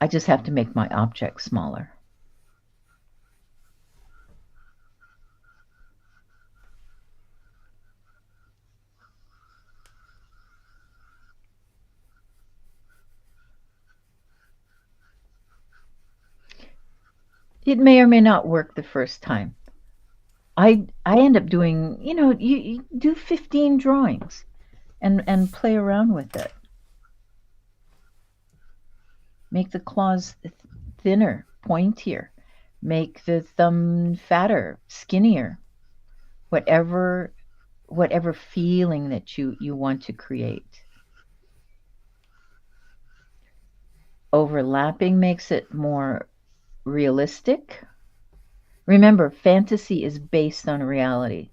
I just have to make my object smaller. It may or may not work the first time. I end up doing, you do 15 drawings and play around with it. Make the claws thinner, pointier. Make the thumb fatter, skinnier. Whatever feeling that you want to create. Overlapping makes it more realistic. Remember, fantasy is based on reality.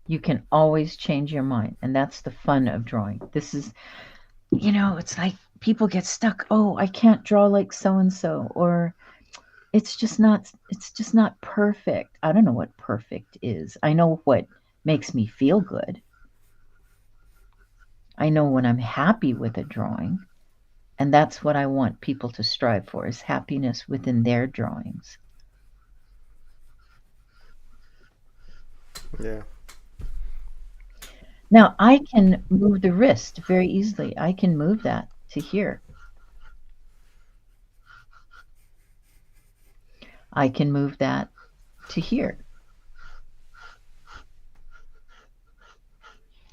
You can always change your mind, and that's the fun of drawing. This is, it's like people get stuck. Oh, I can't draw like so and so, or it's just not perfect. I don't know what perfect is. I know what makes me feel good. I know when I'm happy with a drawing, and that's what I want people to strive for, is happiness within their drawings. Yeah. Now, I can move the wrist very easily. I can move that to here. I can move that to here.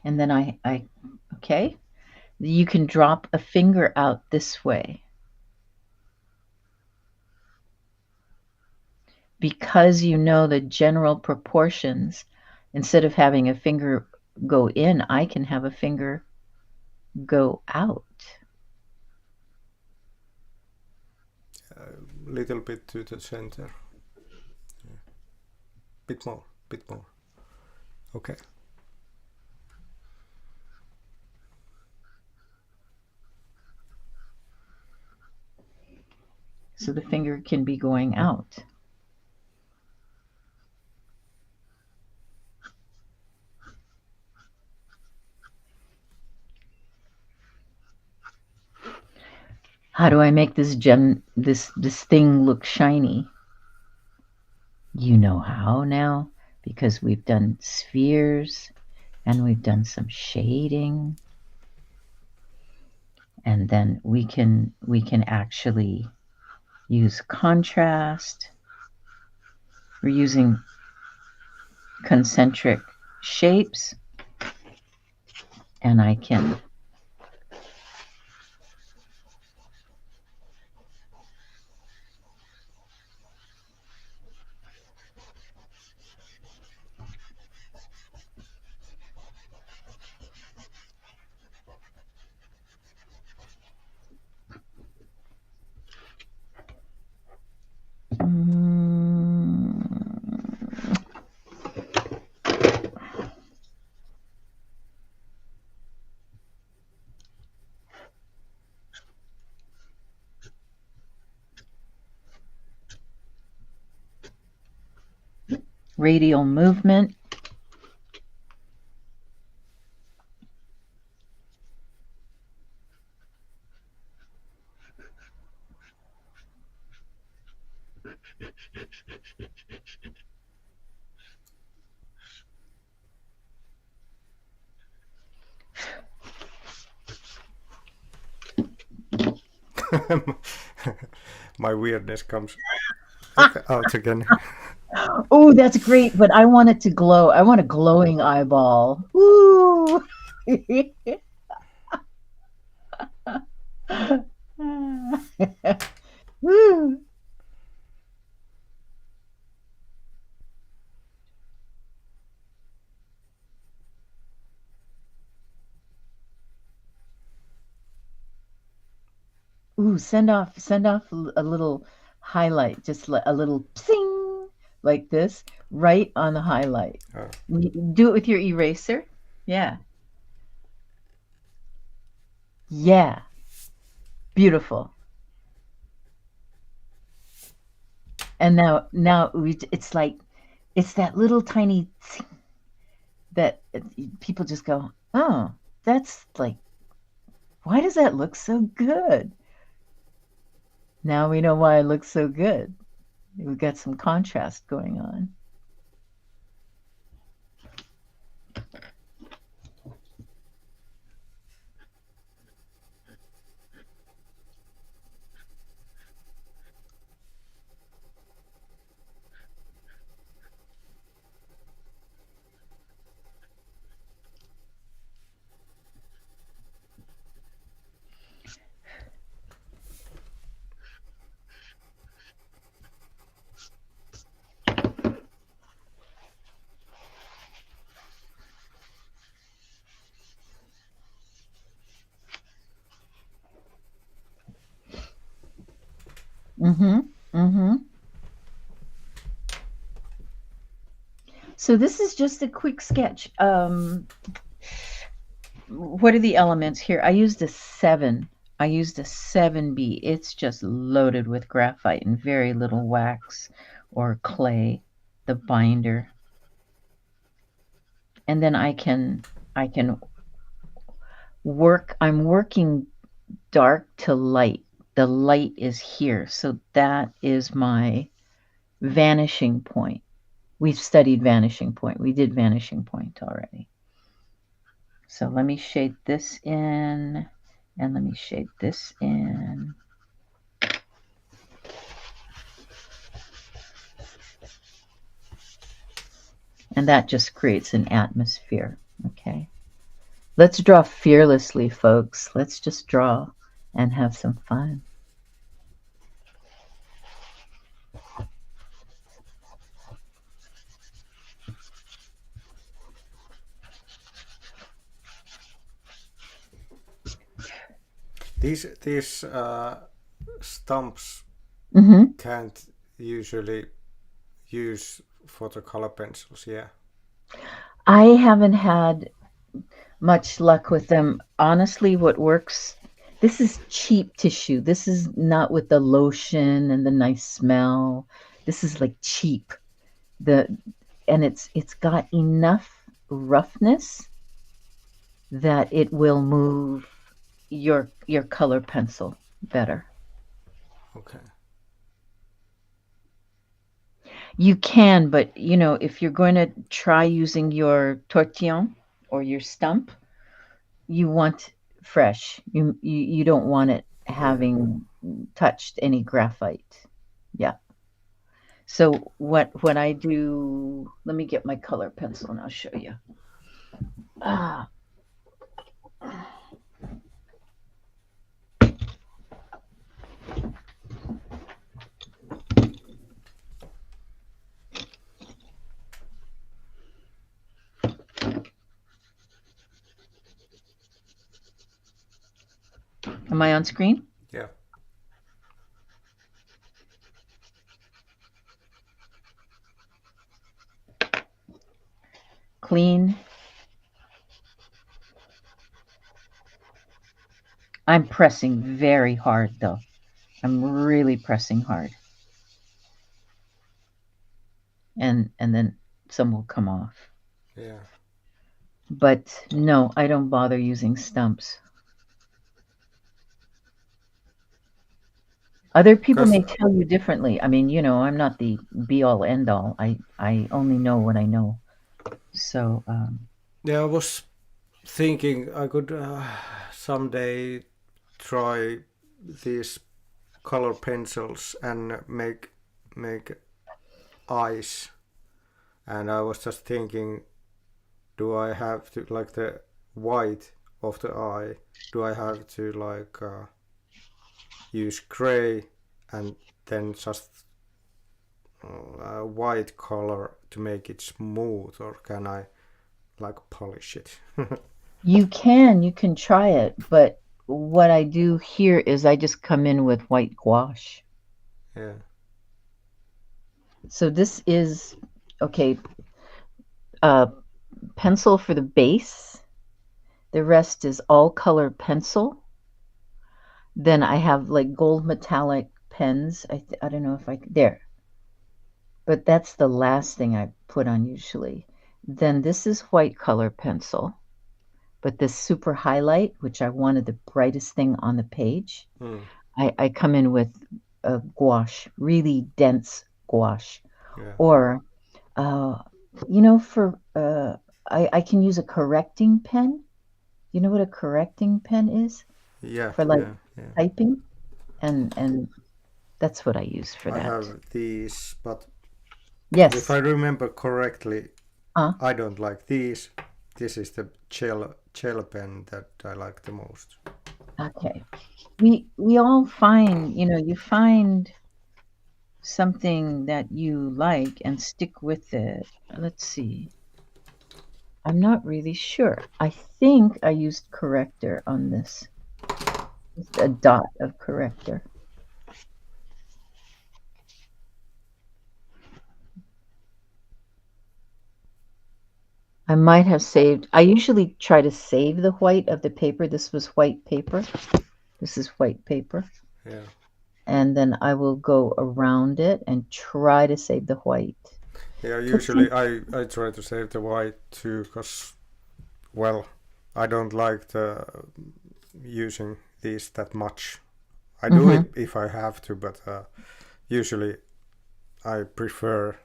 And then okay, you can drop a finger out this way. Because you know the general proportions, instead of having a finger go in, I can have a finger go out. A little bit to the center. Yeah. Bit more. Okay. So the finger can be going out. How do I make this thing look shiny? You know how now, because we've done spheres and we've done some shading, and then we can actually use contrast. We're using concentric shapes, and I can radial movement. My weirdness comes out again. Oh, that's great, but I want it to glow. I want a glowing eyeball. Woo! Woo! Ooh, send off a little highlight, just a little psing, like this, right on the highlight. Oh. Do it with your eraser. Yeah. Yeah. Beautiful. And now it's like, it's that little tiny thing that people just go, oh, that's like, why does that look so good? Now we know why it looks so good. We've got some contrast going on. Mm-hmm. Mm-hmm. So this is just a quick sketch. What are the elements here? I used a 7. I used a 7B. It's just loaded with graphite and very little wax or clay, the binder. And then I can work, I'm working dark to light. The light is here. So that is my vanishing point. We've studied vanishing point. We did vanishing point already. So let me shade this in, and let me shade this in. And that just creates an atmosphere, okay? Let's draw fearlessly, folks. Let's just draw and have some fun. These stumps can't usually use for the color pencils, yeah. I haven't had much luck with them. Honestly, what works, this is cheap tissue. This is not with the lotion and the nice smell. This is like cheap. And it's got enough roughness that it will move your color pencil better. Okay. You can, but you know, if you're going to try using your tortillon or your stump, you want fresh. You don't want it having touched any graphite. Yeah. So what I do, let me get my color pencil and I'll show you. Am I on screen? Yeah. Clean. I'm pressing very hard though. I'm really pressing hard. And then some will come off. Yeah. But no, I don't bother using stumps. Other people may tell you differently. I mean, you know, I'm not the be-all, end-all. I only know what I know. So, yeah, I was thinking I could someday try these color pencils and make eyes. And I was just thinking, do I have to, like the white of the eye, do I have to like use gray and then just white color to make it smooth, or can I like polish it? you can try it, but what I do here is I just come in with white gouache. Yeah. So this is, okay, pencil for the base. The rest is all color pencil. Then I have like gold metallic pens. I don't know if there, but that's the last thing I put on usually. Then this is white color pencil, but this super highlight, which I wanted the brightest thing on the page, I come in with a gouache, really dense gouache, Yeah. or for I can use a correcting pen. You know what a correcting pen is? Yeah. For like Yeah. Yeah. typing, and that's what I use for I that. have these, but Yes. if I remember correctly, Uh, I don't like these. This is the gel pen that I like the most. okay. We all find, you find something that you like and stick with it. Let's see. I'm not really sure. I think I used corrector on this. Just a dot of corrector. I might have saved. I usually try to save the white of the paper. This was white paper. This is white paper. Yeah. And then I will go around it and try to save the white. Yeah, usually I try to save the white too, because, well, I don't like using these that much. I do it if I have to, but usually I prefer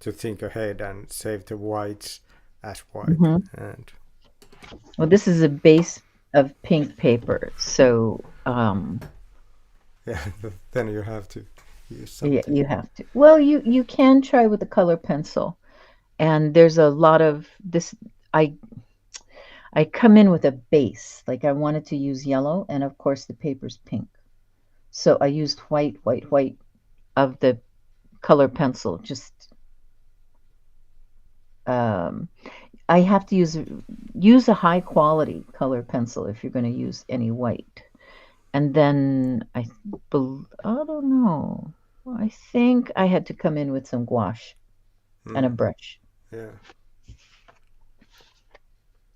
to think ahead and save the whites as white. And well, this is a base of pink paper, so yeah, then you have to use something. yeah, you have to. Well, you can try with a color pencil, and there's a lot of this. I come in with a base, like I wanted to use yellow, and of course the paper's pink, so I used white of the color pencil. Just I have to use a high quality color pencil if you're going to use any white. And then I don't know. I think I had to come in with some gouache and a brush. Yeah.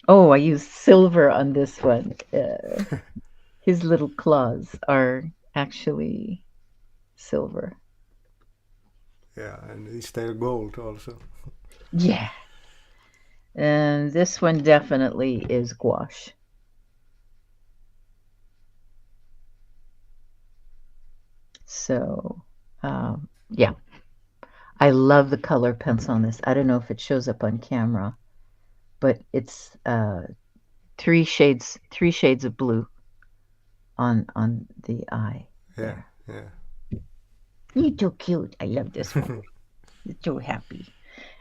Oh, I used silver on this one. His little claws are actually silver. Yeah, and is there gold also? Yeah. And this one definitely is gouache. So, yeah. I love the color pencil on this. I don't know if it shows up on camera, but it's three shades of blue on the eye. Yeah, there. Yeah. You're too cute. I love this one. You're too happy.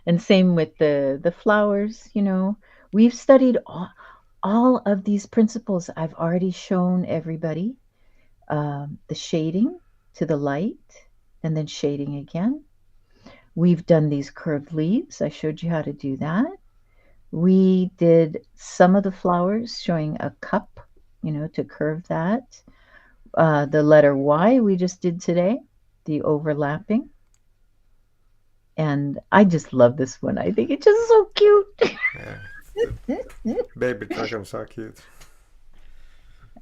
And same with the flowers, We've studied all of these principles I've already shown everybody. The shading to the light and then shading again. We've done these curved leaves. I showed you how to do that. We did some of the flowers showing a cup, to curve that. The letter Y we just did today, the overlapping. And I just love this one. I think it's just so cute. Yeah. Baby dragons are cute.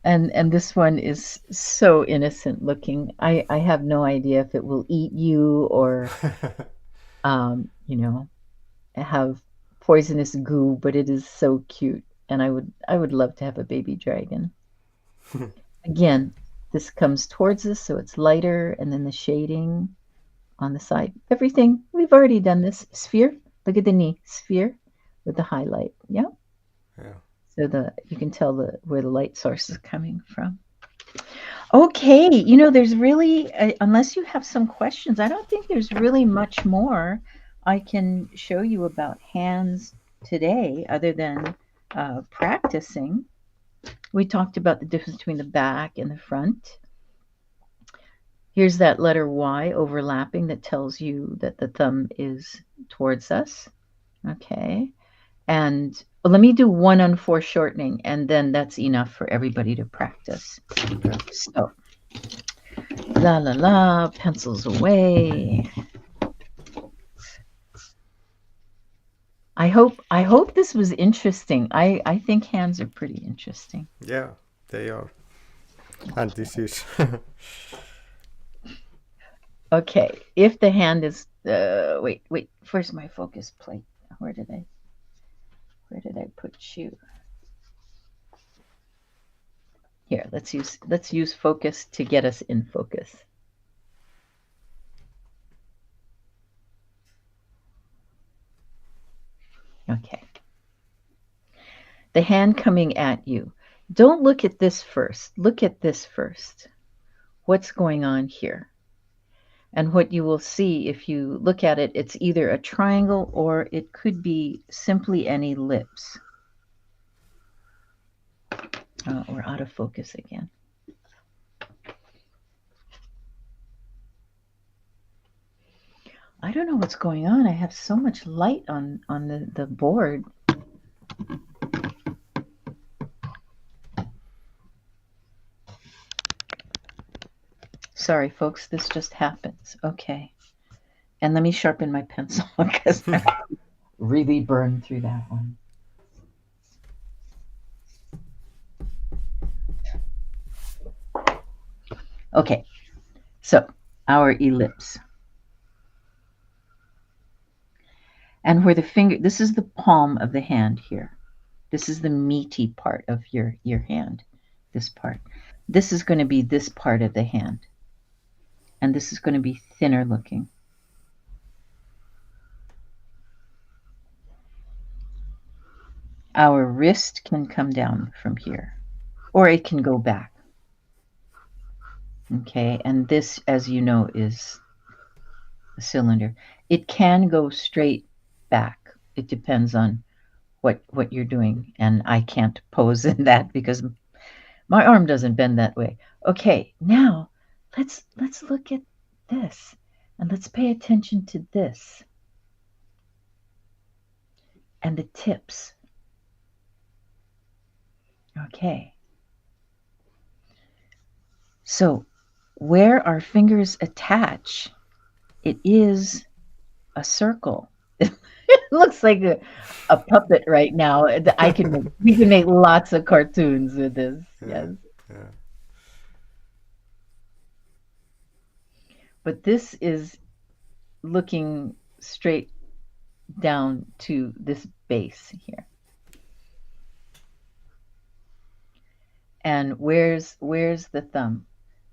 And this one is so innocent looking. I have no idea if it will eat you or, have poisonous goo, but it is so cute. And I would love to have a baby dragon. Again, this comes towards us, so it's lighter, and then the shading on the side. Everything, we've already done this. Sphere, look at the knee, sphere with the highlight. Yeah. Yeah. So you can tell where the light source is coming from. Okay, there's really, unless you have some questions, I don't think there's really much more I can show you about hands today other than practicing. We talked about the difference between the back and the front. Here's that letter Y overlapping that tells you that the thumb is towards us. Okay. And let me do one on foreshortening, and then that's enough for everybody to practice. Okay. So, la la la, pencils away. I hope this was interesting. I think hands are pretty interesting. Yeah, they are. And this is Okay, if the hand is wait, where's my focus plate? Where did I put you? Here, let's use focus to get us in focus. Okay. The hand coming at you. Don't look at this first. Look at this first. What's going on here? And what you will see if you look at it, it's either a triangle or it could be simply an ellipse. Oh, we're out of focus again. I don't know what's going on. I have so much light on the board. Sorry, folks, this just happens. Okay. And let me sharpen my pencil because I really burned through that one. Okay, so our ellipse. And where the finger, this is the palm of the hand here. This is the meaty part of your hand, this part. This is going to be this part of the hand. And this is going to be thinner looking. Our wrist can come down from here, or it can go back. Okay, and this, as you know, is a cylinder. It can go straight back. It depends on what you're doing, and I can't pose in that because my arm doesn't bend that way. Okay, now let's look at this, and let's pay attention to this and the tips. Okay. So where our fingers attach, it is a circle. It looks like a puppet right now. We can make lots of cartoons with this. Yes. Yeah. But this is looking straight down to this base here. And where's the thumb?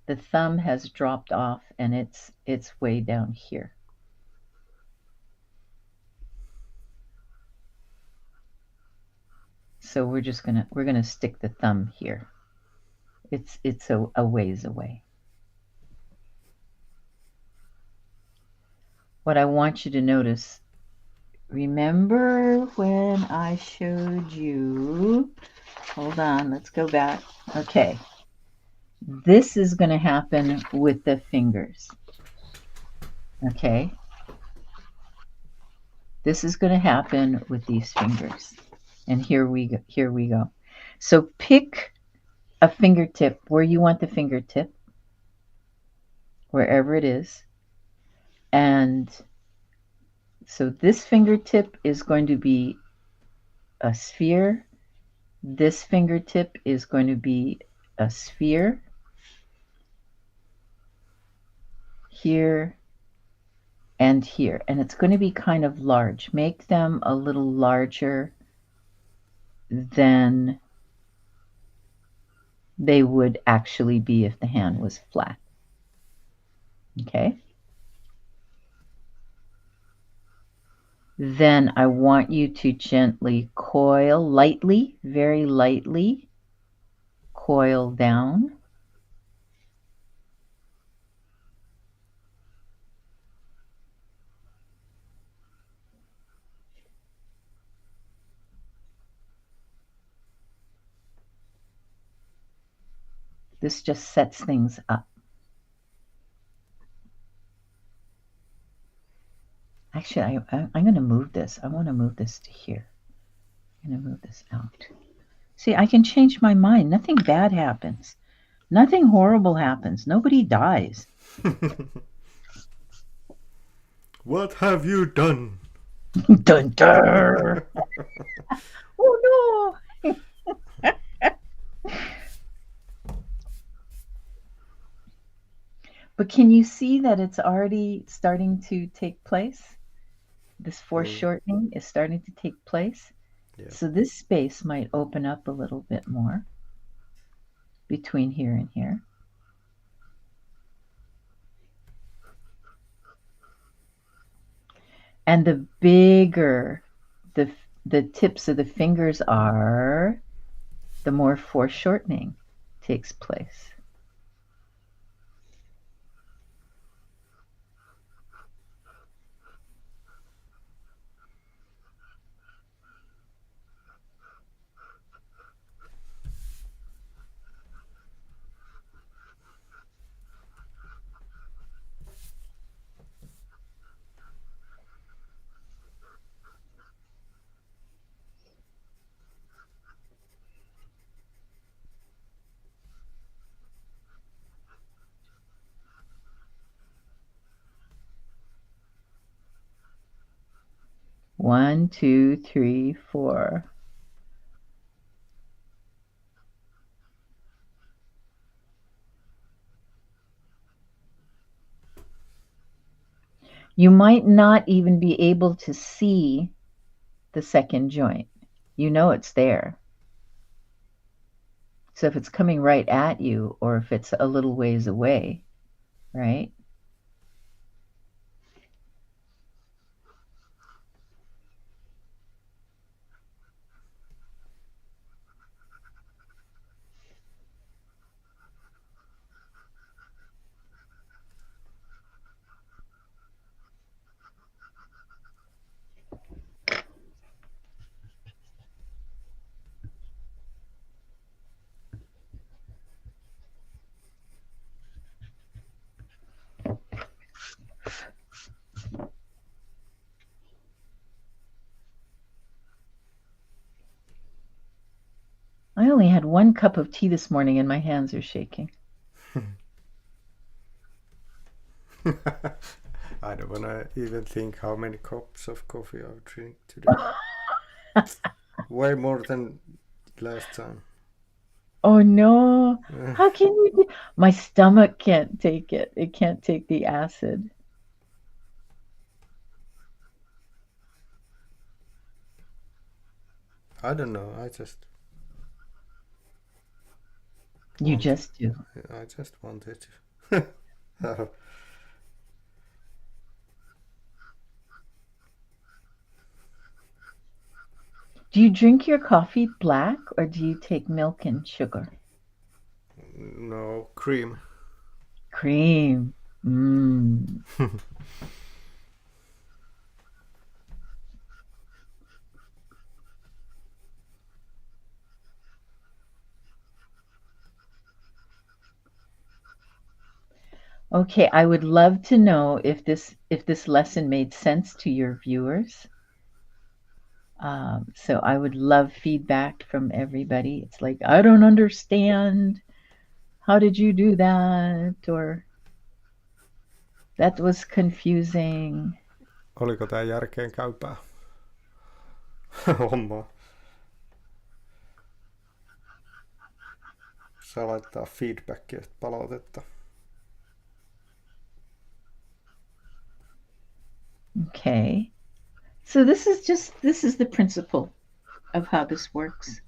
The thumb has dropped off and it's way down here. So we're gonna stick the thumb here. It's a ways away. What I want you to notice, remember when I showed you, hold on, let's go back. Okay, this is going to happen with the fingers. Okay, this is going to happen with these fingers. And here we go. So pick a fingertip where you want the fingertip, wherever it is. And so this fingertip is going to be a sphere. This fingertip is going to be a sphere. Here and here. And it's going to be kind of large. Make them a little larger than they would actually be if the hand was flat. Okay? Then I want you to gently coil, lightly, very lightly, coil down. This just sets things up. Actually, I'm going to move this. I want to move this to here. I'm going to move this out. See, I can change my mind. Nothing bad happens. Nothing horrible happens. Nobody dies. What have you done? Dun, dun. Oh no! But can you see that it's already starting to take place? This foreshortening is starting to take place. Yeah. So this space might open up a little bit more between here and here. And the bigger the tips of the fingers are, the more foreshortening takes place. One, two, three, four. You might not even be able to see the second joint. You know it's there. So if it's coming right at you, or if it's a little ways away, right? I only had 1 cup of tea this morning and my hands are shaking. I don't want to even think how many cups of coffee I've drank today. Way more than last time. Oh no, how can you do? My stomach can't take it. It can't take the acid. I don't know, I just... You just do. I just wanted to. Do you drink your coffee black or do you take milk and sugar? No, cream. Cream. Mmm. Okay, I would love to know if this lesson made sense to your viewers. So I would love feedback from everybody. It's like, I don't understand. How did you do that? Or that was confusing. Oliko tää järkeen käypää? Homma. Saa laittaa feedbackia, palautetta. Okay. So this is the principle of how this works.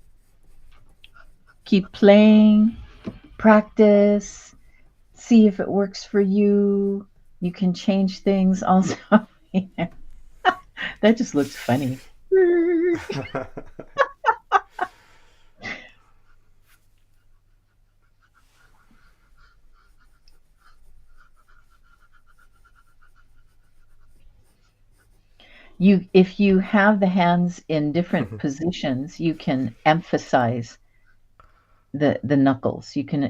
Keep playing, practice, see if it works for you. You can change things also. That just looks funny. If you have the hands in different positions, you can emphasize the knuckles. You can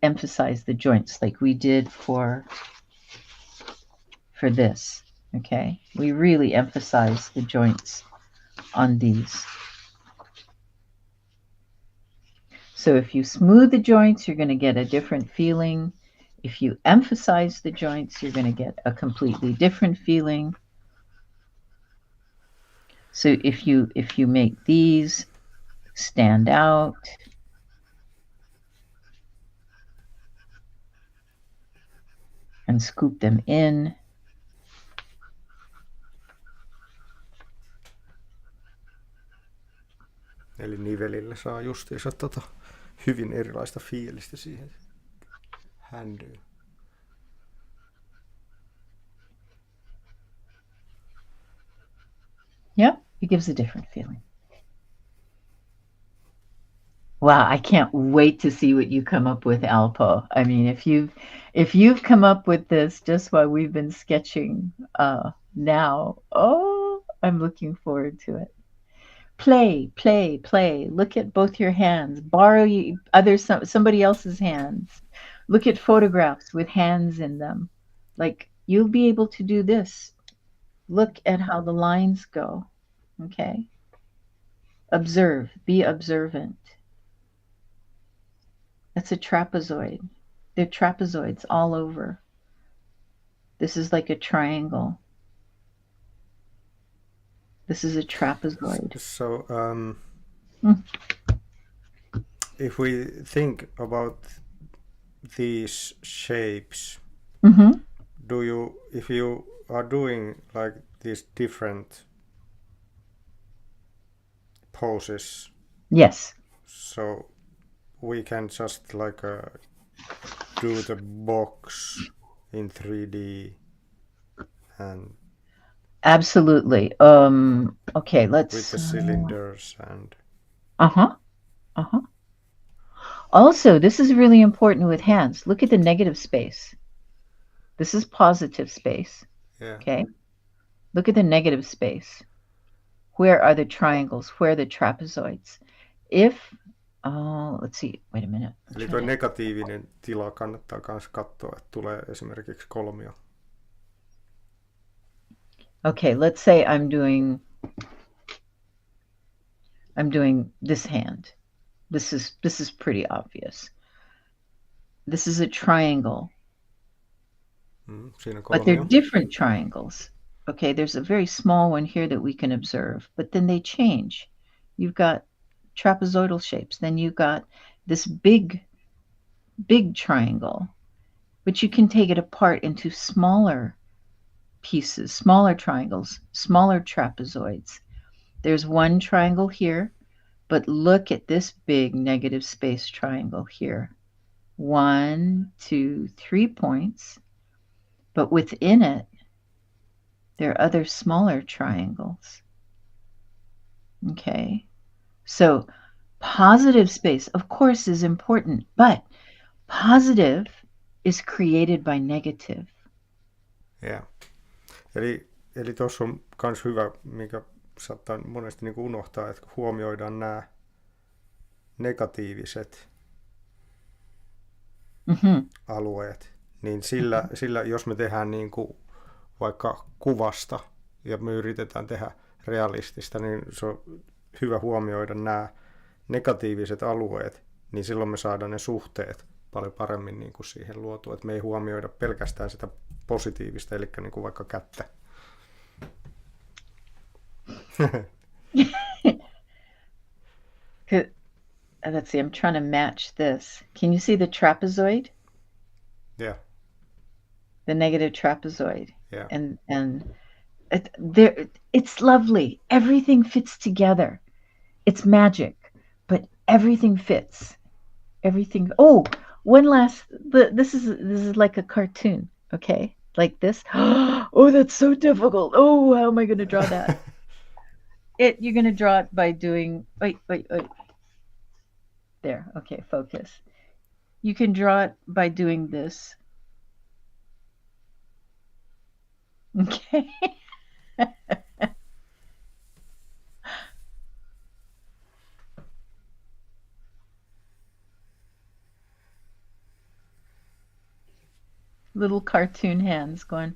emphasize the joints like we did for this. Okay, we really emphasize the joints on these. So if you smooth the joints, you're going to get a different feeling. If you emphasize the joints, you're going to get a completely different feeling. So if you make these stand out, and and scoop them in. Eli nivelillä saa justiinsa hyvin erilaista fiilistä siihen händyyn. Yeah, it gives a different feeling. Wow, I can't wait to see what you come up with, Alpo. I mean, if you've come up with this just while we've been sketching now, oh, I'm looking forward to it. Play, play, play. Look at both your hands. Borrow somebody else's hands. Look at photographs with hands in them. Like, you'll be able to do this. Look at how the lines go. Okay? Observe. Be observant. That's a trapezoid. There are trapezoids all over. This is like a triangle. This is a trapezoid. So, if we think about these shapes, if you are doing like these different poses, yes, so we can just like do the box in 3D and absolutely. Okay, let's with the cylinders and Also, this is really important with hands. Look at the negative space. This is positive space. Yeah. Okay. Look at the negative space. Where are the triangles? Where are the trapezoids? Let's see. Wait a minute. Eli tuo negatiivinen tila kannattaa myös katsoa, että tulee esimerkiksi kolmio. Okay, let's say I'm doing this hand. This is pretty obvious. This is a triangle. But they're different triangles. Okay, there's a very small one here that we can observe, but then they change. You've got trapezoidal shapes. Then you've got this big triangle, but you can take it apart into smaller pieces, smaller triangles, smaller trapezoids. There's one triangle here, but look at this big negative space triangle here. 1, 2, 3 points, but within it, there are other smaller triangles. Okay, so positive space, of course, is important, but positive is created by negative. Yeah. Eli tuossa on myös hyvä, mikä saattaa monesti niin kuin unohtaa, että kun huomioidaan nämä negatiiviset alueet, niin sillä jos me tehdään niin kuin vaikka kuvasta ja me yritetään tehdä realistista, niin se on hyvä huomioida nämä negatiiviset alueet, niin silloin me saadaan ne suhteet paljon paremmin niin kuin siihen luotua, että me ei huomioida pelkästään sitä positiivista, eli niin kuin vaikka kättä. Let's see, I'm trying to match this. Can you see the trapezoid? Yeah. The negative trapezoid. Yeah. And it's lovely. Everything fits together. It's magic, but everything fits. Everything. Oh, one last. This is like a cartoon. Okay, like this. Oh, that's so difficult. Oh, how am I going to draw that? You're going to draw it by doing. Wait. There. Okay, focus. You can draw it by doing this. Okay. Little cartoon hands going,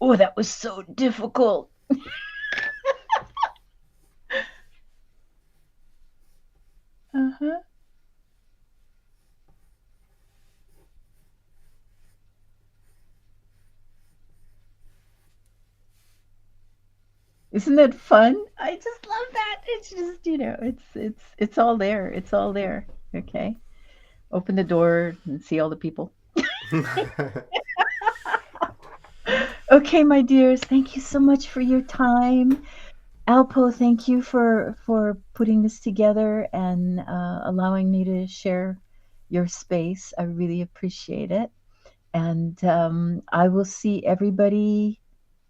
Oh, that was so difficult. Isn't that fun? I just love that. It's just, it's all there. It's all there. Okay. Open the door and see all the people. Okay, my dears, thank you so much for your time. Alpo, thank you for putting this together and allowing me to share your space. I really appreciate it. And I will see everybody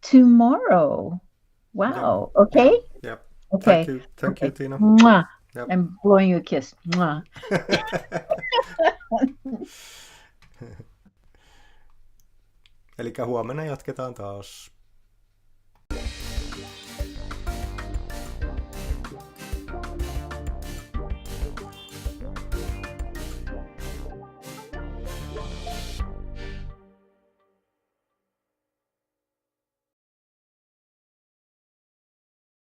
tomorrow. Wow. Yeah. Okay? Yeah. Okay. Thank you, Okay. Tina. Mwah. Yep. I'm blowing you a kiss. Mwah. Eli huomenna jatketaan taas.